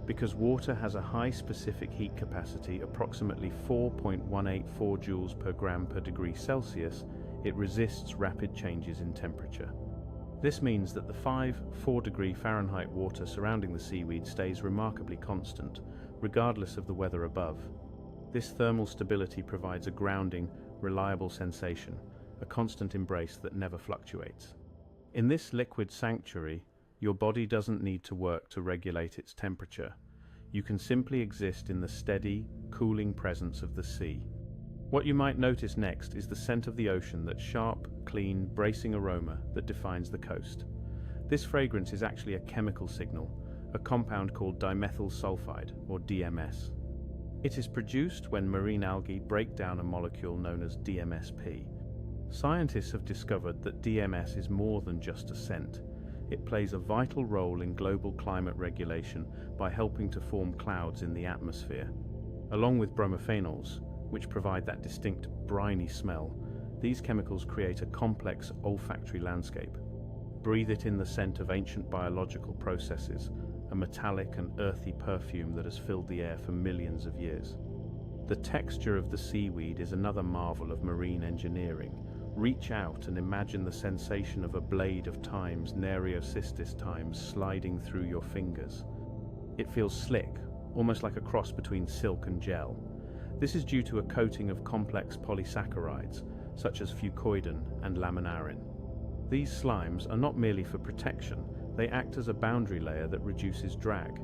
Because water has a high specific heat capacity, approximately 4.184 joules per gram per degree Celsius, it resists rapid changes in temperature. This means that the 4 degree Fahrenheit water surrounding the seaweed stays remarkably constant, regardless of the weather above. This thermal stability provides a grounding, reliable sensation, a constant embrace that never fluctuates. In this liquid sanctuary, your body doesn't need to work to regulate its temperature. You can simply exist in the steady, cooling presence of the sea. What you might notice next is the scent of the ocean, that sharp, clean, bracing aroma that defines the coast. This fragrance is actually a chemical signal, a compound called dimethyl sulfide, or DMS. It is produced when marine algae break down a molecule known as DMSP. Scientists have discovered that DMS is more than just a scent. It plays a vital role in global climate regulation by helping to form clouds in the atmosphere. Along with bromophenols, which provide that distinct briny smell, these chemicals create a complex olfactory landscape. Breathe it in the scent of ancient biological processes, a metallic and earthy perfume that has filled the air for millions of years. The texture of the seaweed is another marvel of marine engineering. Reach out and imagine the sensation of a blade of Time's Nereocystis times sliding through your fingers. It feels slick, almost like a cross between silk and gel. This is due to a coating of complex polysaccharides, such as fucoidin and laminarin. These slimes are not merely for protection, they act as a boundary layer that reduces drag.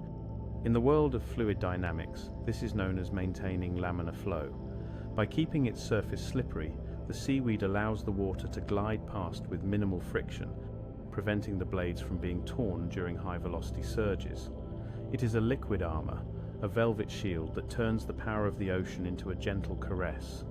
In the world of fluid dynamics, this is known as maintaining laminar flow. By keeping its surface slippery, the seaweed allows the water to glide past with minimal friction, preventing the blades from being torn during high-velocity surges. It is a liquid armor, a velvet shield that turns the power of the ocean into a gentle caress.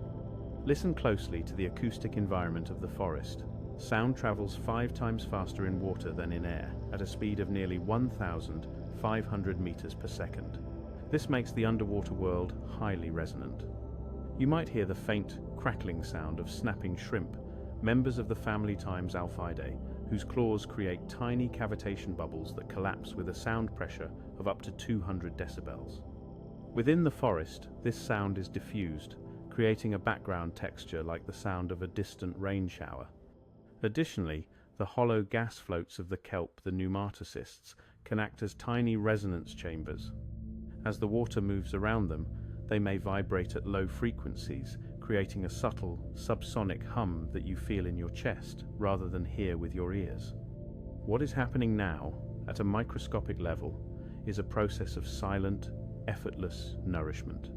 Listen closely to the acoustic environment of the forest. Sound travels 5 times faster in water than in air, at a speed of nearly 1,500 meters per second. This makes the underwater world highly resonant. You might hear the faint, crackling sound of snapping shrimp, members of the family Times Alphidae, whose claws create tiny cavitation bubbles that collapse with a sound pressure of up to 200 decibels. Within the forest, this sound is diffused, creating a background texture like the sound of a distant rain shower. Additionally, the hollow gas floats of the kelp, the pneumatocysts, can act as tiny resonance chambers. As the water moves around them, they may vibrate at low frequencies, creating a subtle, subsonic hum that you feel in your chest rather than hear with your ears. What is happening now, at a microscopic level, is a process of silent, effortless nourishment.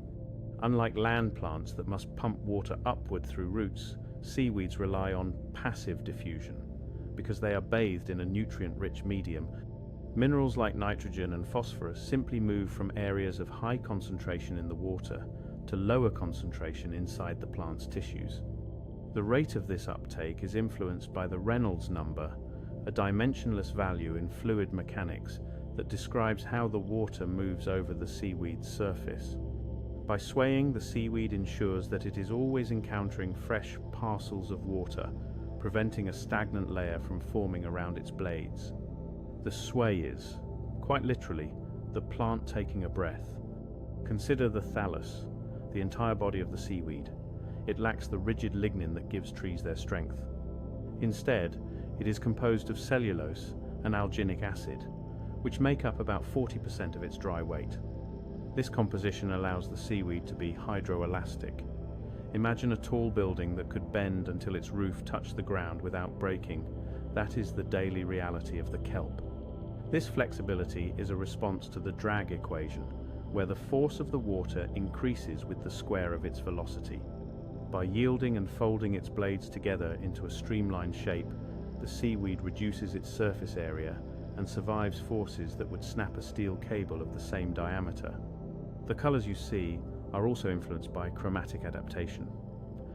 Unlike land plants that must pump water upward through roots, seaweeds rely on passive diffusion. Because they are bathed in a nutrient-rich medium, minerals like nitrogen and phosphorus simply move from areas of high concentration in the water to lower concentration inside the plant's tissues. The rate of this uptake is influenced by the Reynolds number, a dimensionless value in fluid mechanics that describes how the water moves over the seaweed's surface. By swaying, the seaweed ensures that it is always encountering fresh parcels of water, preventing a stagnant layer from forming around its blades. The sway is, quite literally, the plant taking a breath. Consider the thallus, the entire body of the seaweed. It lacks the rigid lignin that gives trees their strength. Instead, it is composed of cellulose and alginic acid, which make up about 40% of its dry weight. This composition allows the seaweed to be hydroelastic. Imagine a tall building that could bend until its roof touched the ground without breaking. That is the daily reality of the kelp. This flexibility is a response to the drag equation, where the force of the water increases with the square of its velocity. By yielding and folding its blades together into a streamlined shape, the seaweed reduces its surface area and survives forces that would snap a steel cable of the same diameter. The colors you see are also influenced by chromatic adaptation.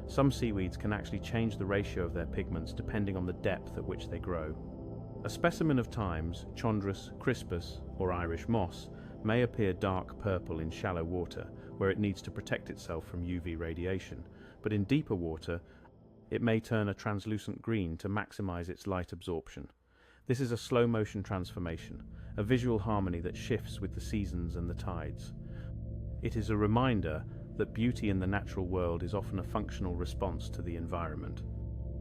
Some seaweeds can actually change the ratio of their pigments depending on the depth at which they grow. A specimen of Times, Chondrus crispus, or Irish moss, may appear dark purple in shallow water, where it needs to protect itself from UV radiation, but in deeper water, it may turn a translucent green to maximize its light absorption. This is a slow-motion transformation, a visual harmony that shifts with the seasons and the tides. It is a reminder that beauty in the natural world is often a functional response to the environment.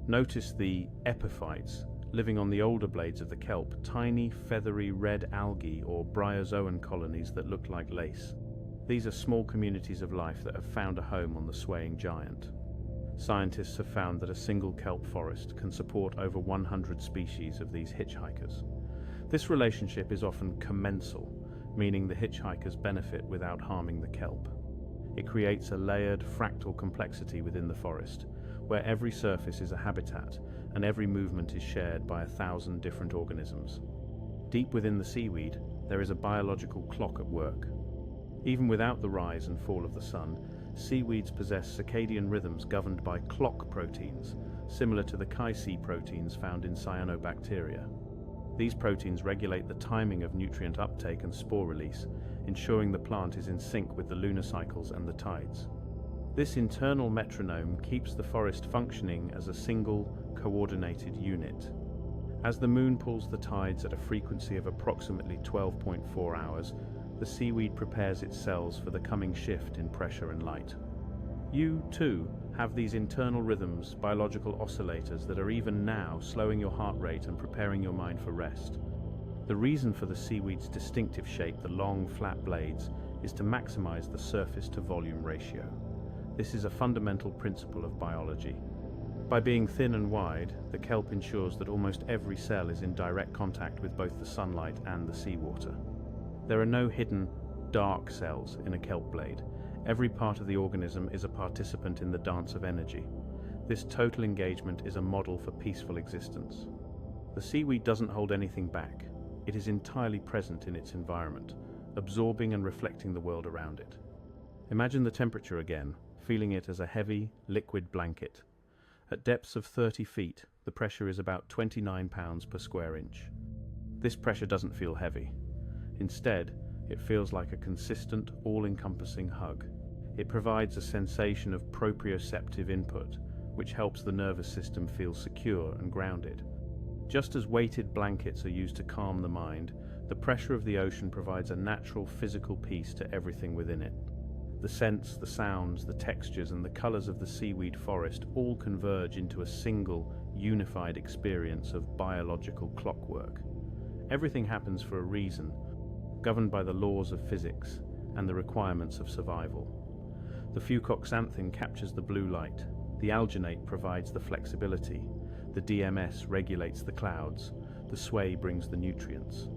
Notice the epiphytes living on the older blades of the kelp, tiny feathery red algae or bryozoan colonies that look like lace. These are small communities of life that have found a home on the swaying giant. Scientists have found that a single kelp forest can support over 100 species of these hitchhikers. This relationship is often commensal, meaning the hitchhikers benefit without harming the kelp. It creates a layered, fractal complexity within the forest, where every surface is a habitat and every movement is shared by 1,000 different organisms. Deep within the seaweed, there is a biological clock at work. Even without the rise and fall of the sun, seaweeds possess circadian rhythms governed by clock proteins, similar to the chi-C proteins found in cyanobacteria. These proteins regulate the timing of nutrient uptake and spore release, ensuring the plant is in sync with the lunar cycles and the tides. This internal metronome keeps the forest functioning as a single, coordinated unit. As the moon pulls the tides at a frequency of approximately 12.4 hours, the seaweed prepares its cells for the coming shift in pressure and light. You, too, have these internal rhythms, biological oscillators that are even now slowing your heart rate and preparing your mind for rest. The reason for the seaweed's distinctive shape, the long, flat blades, is to maximize the surface-to-volume ratio. This is a fundamental principle of biology. By being thin and wide, the kelp ensures that almost every cell is in direct contact with both the sunlight and the seawater. There are no hidden, dark cells in a kelp blade. Every part of the organism is a participant in the dance of energy. This total engagement is a model for peaceful existence. The seaweed doesn't hold anything back. It is entirely present in its environment, absorbing and reflecting the world around it. Imagine the temperature again, feeling it as a heavy, liquid blanket. At depths of 30 feet, the pressure is about 29 pounds per square inch. This pressure doesn't feel heavy. Instead, it feels like a consistent, all-encompassing hug. It provides a sensation of proprioceptive input, which helps the nervous system feel secure and grounded. Just as weighted blankets are used to calm the mind, the pressure of the ocean provides a natural physical peace to everything within it. The scents, the sounds, the textures, and the colors of the seaweed forest all converge into a single, unified experience of biological clockwork. Everything happens for a reason, governed by the laws of physics and the requirements of survival. The fucoxanthin captures the blue light, the alginate provides the flexibility, the DMS regulates the clouds, the sway brings the nutrients.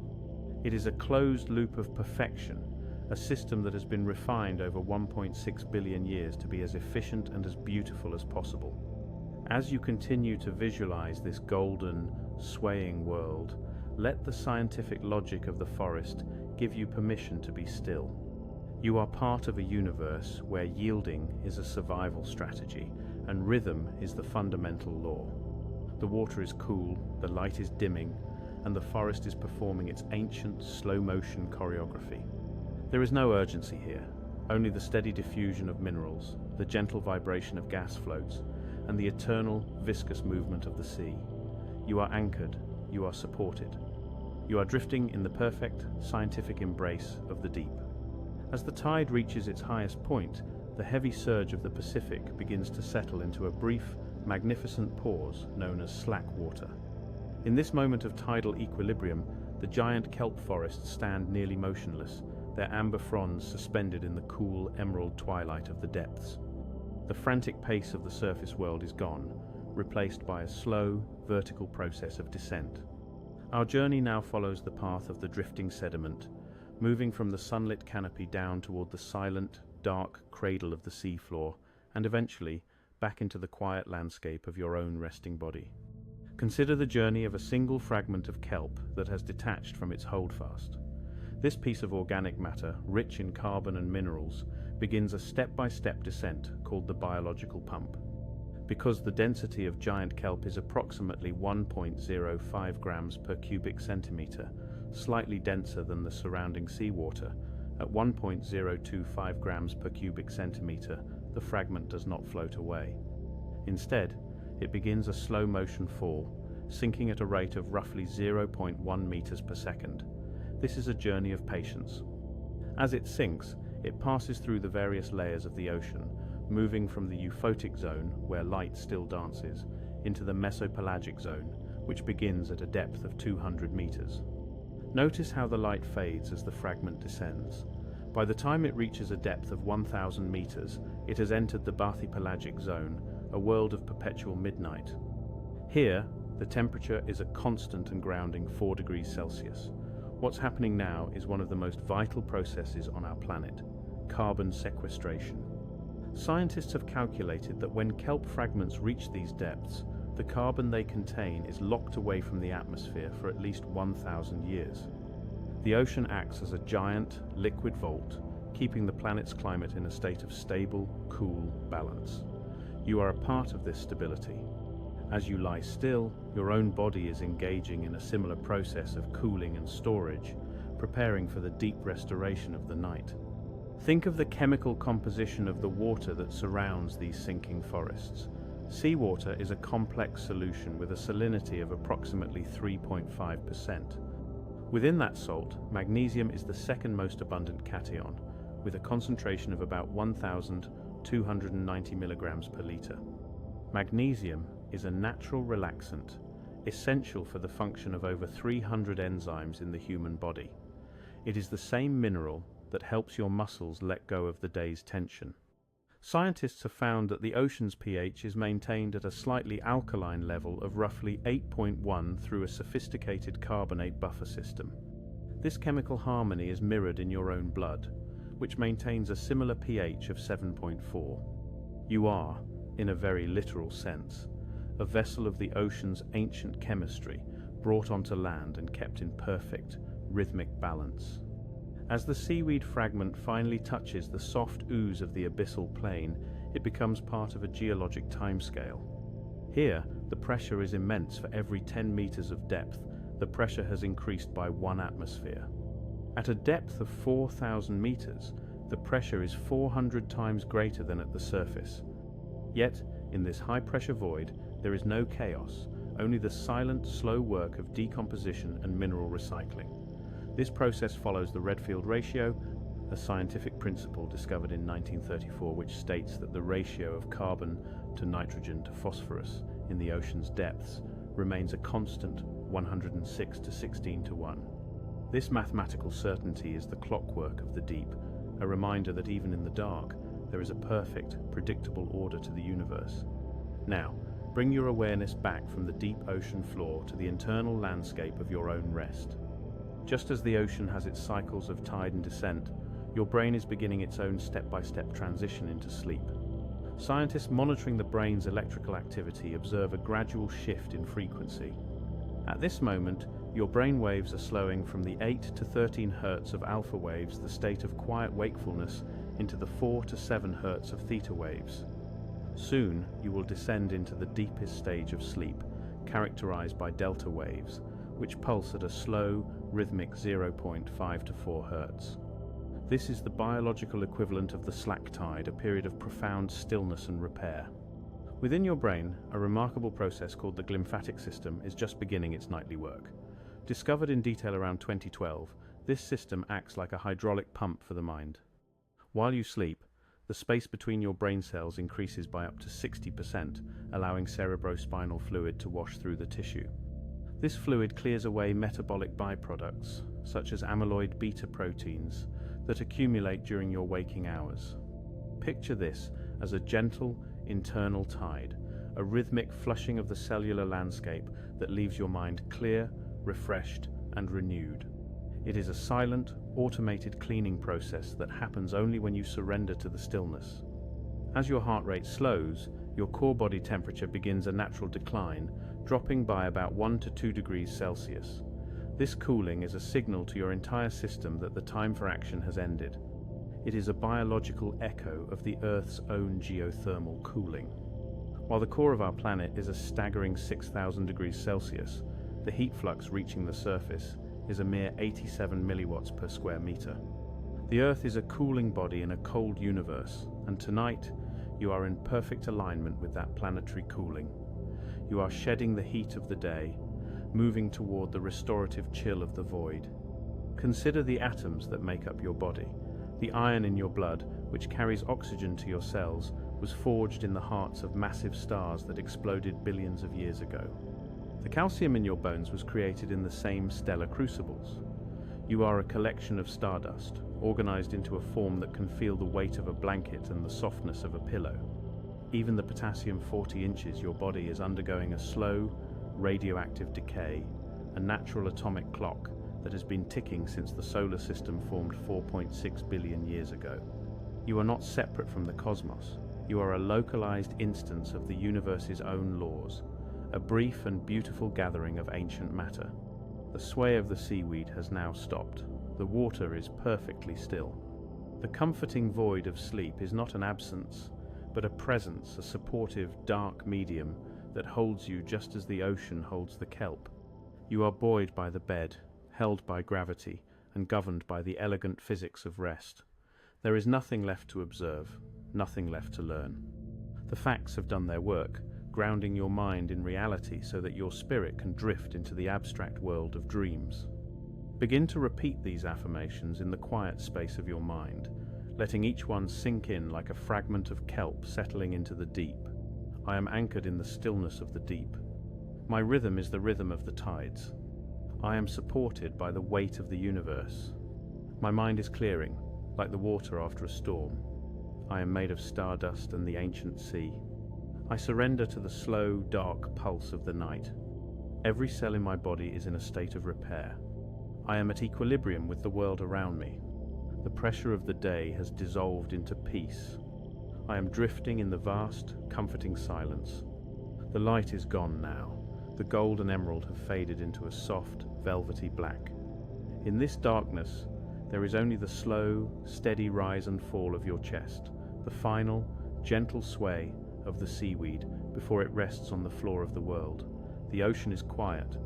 It is a closed loop of perfection, a system that has been refined over 1.6 billion years to be as efficient and as beautiful as possible. As you continue to visualize this golden, swaying world, let the scientific logic of the forest give you permission to be still. You are part of a universe where yielding is a survival strategy and rhythm is the fundamental law. The water is cool, the light is dimming, and the forest is performing its ancient slow-motion choreography. There is no urgency here, only the steady diffusion of minerals, the gentle vibration of gas floats, and the eternal, viscous movement of the sea. You are anchored, you are supported. You are drifting in the perfect, scientific embrace of the deep. As the tide reaches its highest point, the heavy surge of the Pacific begins to settle into a brief, magnificent pause known as slack water. In this moment of tidal equilibrium, the giant kelp forests stand nearly motionless, their amber fronds suspended in the cool, emerald twilight of the depths. The frantic pace of the surface world is gone, replaced by a slow, vertical process of descent. Our journey now follows the path of the drifting sediment, moving from the sunlit canopy down toward the silent, dark cradle of the seafloor, and eventually back into the quiet landscape of your own resting body. Consider the journey of a single fragment of kelp that has detached from its holdfast. This piece of organic matter, rich in carbon and minerals, begins a step-by-step descent called the biological pump. Because the density of giant kelp is approximately 1.05 grams per cubic centimeter, slightly denser than the surrounding seawater, at 1.025 grams per cubic centimeter, the fragment does not float away. Instead, it begins a slow-motion fall, sinking at a rate of roughly 0.1 meters per second. This is a journey of patience. As it sinks, it passes through the various layers of the ocean, moving from the euphotic zone, where light still dances, into the mesopelagic zone, which begins at a depth of 200 meters. Notice how the light fades as the fragment descends. By the time it reaches a depth of 1,000 meters, it has entered the bathypelagic zone, a world of perpetual midnight. Here, the temperature is a constant and grounding 4 degrees Celsius. What's happening now is one of the most vital processes on our planet: carbon sequestration. Scientists have calculated that when kelp fragments reach these depths, the carbon they contain is locked away from the atmosphere for at least 1,000 years. The ocean acts as a giant, liquid vault, keeping the planet's climate in a state of stable, cool balance. You are a part of this stability. As you lie still, your own body is engaging in a similar process of cooling and storage, preparing for the deep restoration of the night. Think of the chemical composition of the water that surrounds these sinking forests. Seawater is a complex solution with a salinity of approximately 3.5%. Within that salt, magnesium is the second most abundant cation, with a concentration of about 1,290 milligrams per liter. Magnesium is a natural relaxant, essential for the function of over 300 enzymes in the human body. It is the same mineral that helps your muscles let go of the day's tension. Scientists have found that the ocean's pH is maintained at a slightly alkaline level of roughly 8.1 through a sophisticated carbonate buffer system. This chemical harmony is mirrored in your own blood, which maintains a similar pH of 7.4. You are, in a very literal sense, a vessel of the ocean's ancient chemistry, brought onto land and kept in perfect, rhythmic balance. As the seaweed fragment finally touches the soft ooze of the abyssal plain, it becomes part of a geologic timescale. Here, the pressure is immense. For every 10 meters of depth, the pressure has increased by 1 atmosphere. At a depth of 4,000 meters, the pressure is 400 times greater than at the surface. Yet, in this high-pressure void, there is no chaos, only the silent, slow work of decomposition and mineral recycling. This process follows the Redfield ratio, a scientific principle discovered in 1934 which states that the ratio of carbon to nitrogen to phosphorus in the ocean's depths remains a constant 106 to 16 to 1. This mathematical certainty is the clockwork of the deep, a reminder that even in the dark, there is a perfect, predictable order to the universe. Now, bring your awareness back from the deep ocean floor to the internal landscape of your own rest. Just as the ocean has its cycles of tide and descent, your brain is beginning its own step-by-step transition into sleep. Scientists monitoring the brain's electrical activity observe a gradual shift in frequency. At this moment, your brain waves are slowing from the 8 to 13 Hz of alpha waves, the state of quiet wakefulness, into the 4 to 7 Hz of theta waves. Soon, you will descend into the deepest stage of sleep, characterized by delta waves, which pulse at a slow, rhythmic 0.5 to 4 Hz. This is the biological equivalent of the slack tide, a period of profound stillness and repair. Within your brain, a remarkable process called the glymphatic system is just beginning its nightly work. Discovered in detail around 2012, this system acts like a hydraulic pump for the mind. While you sleep, the space between your brain cells increases by up to 60%, allowing cerebrospinal fluid to wash through the tissue. This fluid clears away metabolic byproducts, such as amyloid beta proteins, that accumulate during your waking hours. Picture this as a gentle, internal tide, a rhythmic flushing of the cellular landscape that leaves your mind clear, refreshed, and renewed. It is a silent, automated cleaning process that happens only when you surrender to the stillness. As your heart rate slows, your core body temperature begins a natural decline, dropping by about 1 to 2 degrees Celsius. This cooling is a signal to your entire system that the time for action has ended. It is a biological echo of the Earth's own geothermal cooling. While the core of our planet is a staggering 6,000 degrees Celsius, the heat flux reaching the surface is a mere 87 milliwatts per square meter. The Earth is a cooling body in a cold universe, and tonight you are in perfect alignment with that planetary cooling. You are shedding the heat of the day, moving toward the restorative chill of the void. Consider the atoms that make up your body. The iron in your blood, which carries oxygen to your cells, was forged in the hearts of massive stars that exploded billions of years ago. The calcium in your bones was created in the same stellar crucibles. You are a collection of stardust, organized into a form that can feel the weight of a blanket and the softness of a pillow. Even the potassium 40 inches your body is undergoing a slow, radioactive decay, a natural atomic clock that has been ticking since the solar system formed 4.6 billion years ago. You are not separate from the cosmos. You are a localized instance of the universe's own laws, a brief and beautiful gathering of ancient matter. The sway of the seaweed has now stopped. The water is perfectly still. The comforting void of sleep is not an absence, but a presence, a supportive, dark medium that holds you just as the ocean holds the kelp. You are buoyed by the bed, held by gravity, and governed by the elegant physics of rest. There is nothing left to observe, nothing left to learn. The facts have done their work, grounding your mind in reality so that your spirit can drift into the abstract world of dreams. Begin to repeat these affirmations in the quiet space of your mind, letting each one sink in like a fragment of kelp settling into the deep. I am anchored in the stillness of the deep. My rhythm is the rhythm of the tides. I am supported by the weight of the universe. My mind is clearing, like the water after a storm. I am made of stardust and the ancient sea. I surrender to the slow, dark pulse of the night. Every cell in my body is in a state of repair. I am at equilibrium with the world around me. The pressure of the day has dissolved into peace. I am drifting in the vast, comforting silence. The light is gone now. The gold and emerald have faded into a soft, velvety black. In this darkness, there is only the slow, steady rise and fall of your chest, the final, gentle sway of the seaweed before it rests on the floor of the world. The ocean is quiet.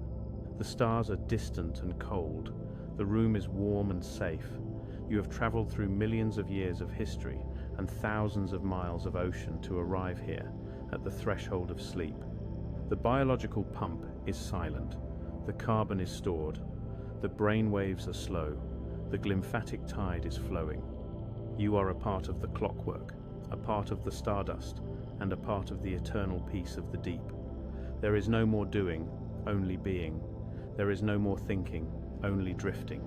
The stars are distant and cold. The room is warm and safe. You have traveled through millions of years of history and thousands of miles of ocean to arrive here at the threshold of sleep. The biological pump is silent. The carbon is stored. The brain waves are slow. The glymphatic tide is flowing. You are a part of the clockwork, a part of the stardust, and a part of the eternal peace of the deep. There is no more doing, only being. There is no more thinking, only drifting.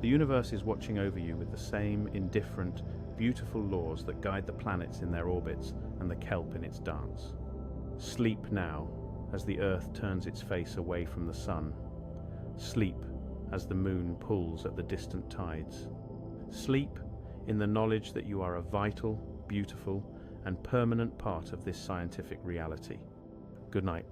The universe is watching over you with the same indifferent, beautiful laws that guide the planets in their orbits and the kelp in its dance. Sleep now, as the earth turns its face away from the sun. Sleep as the moon pulls at the distant tides. Sleep in the knowledge that you are a vital, beautiful, and permanent part of this scientific reality. Good night.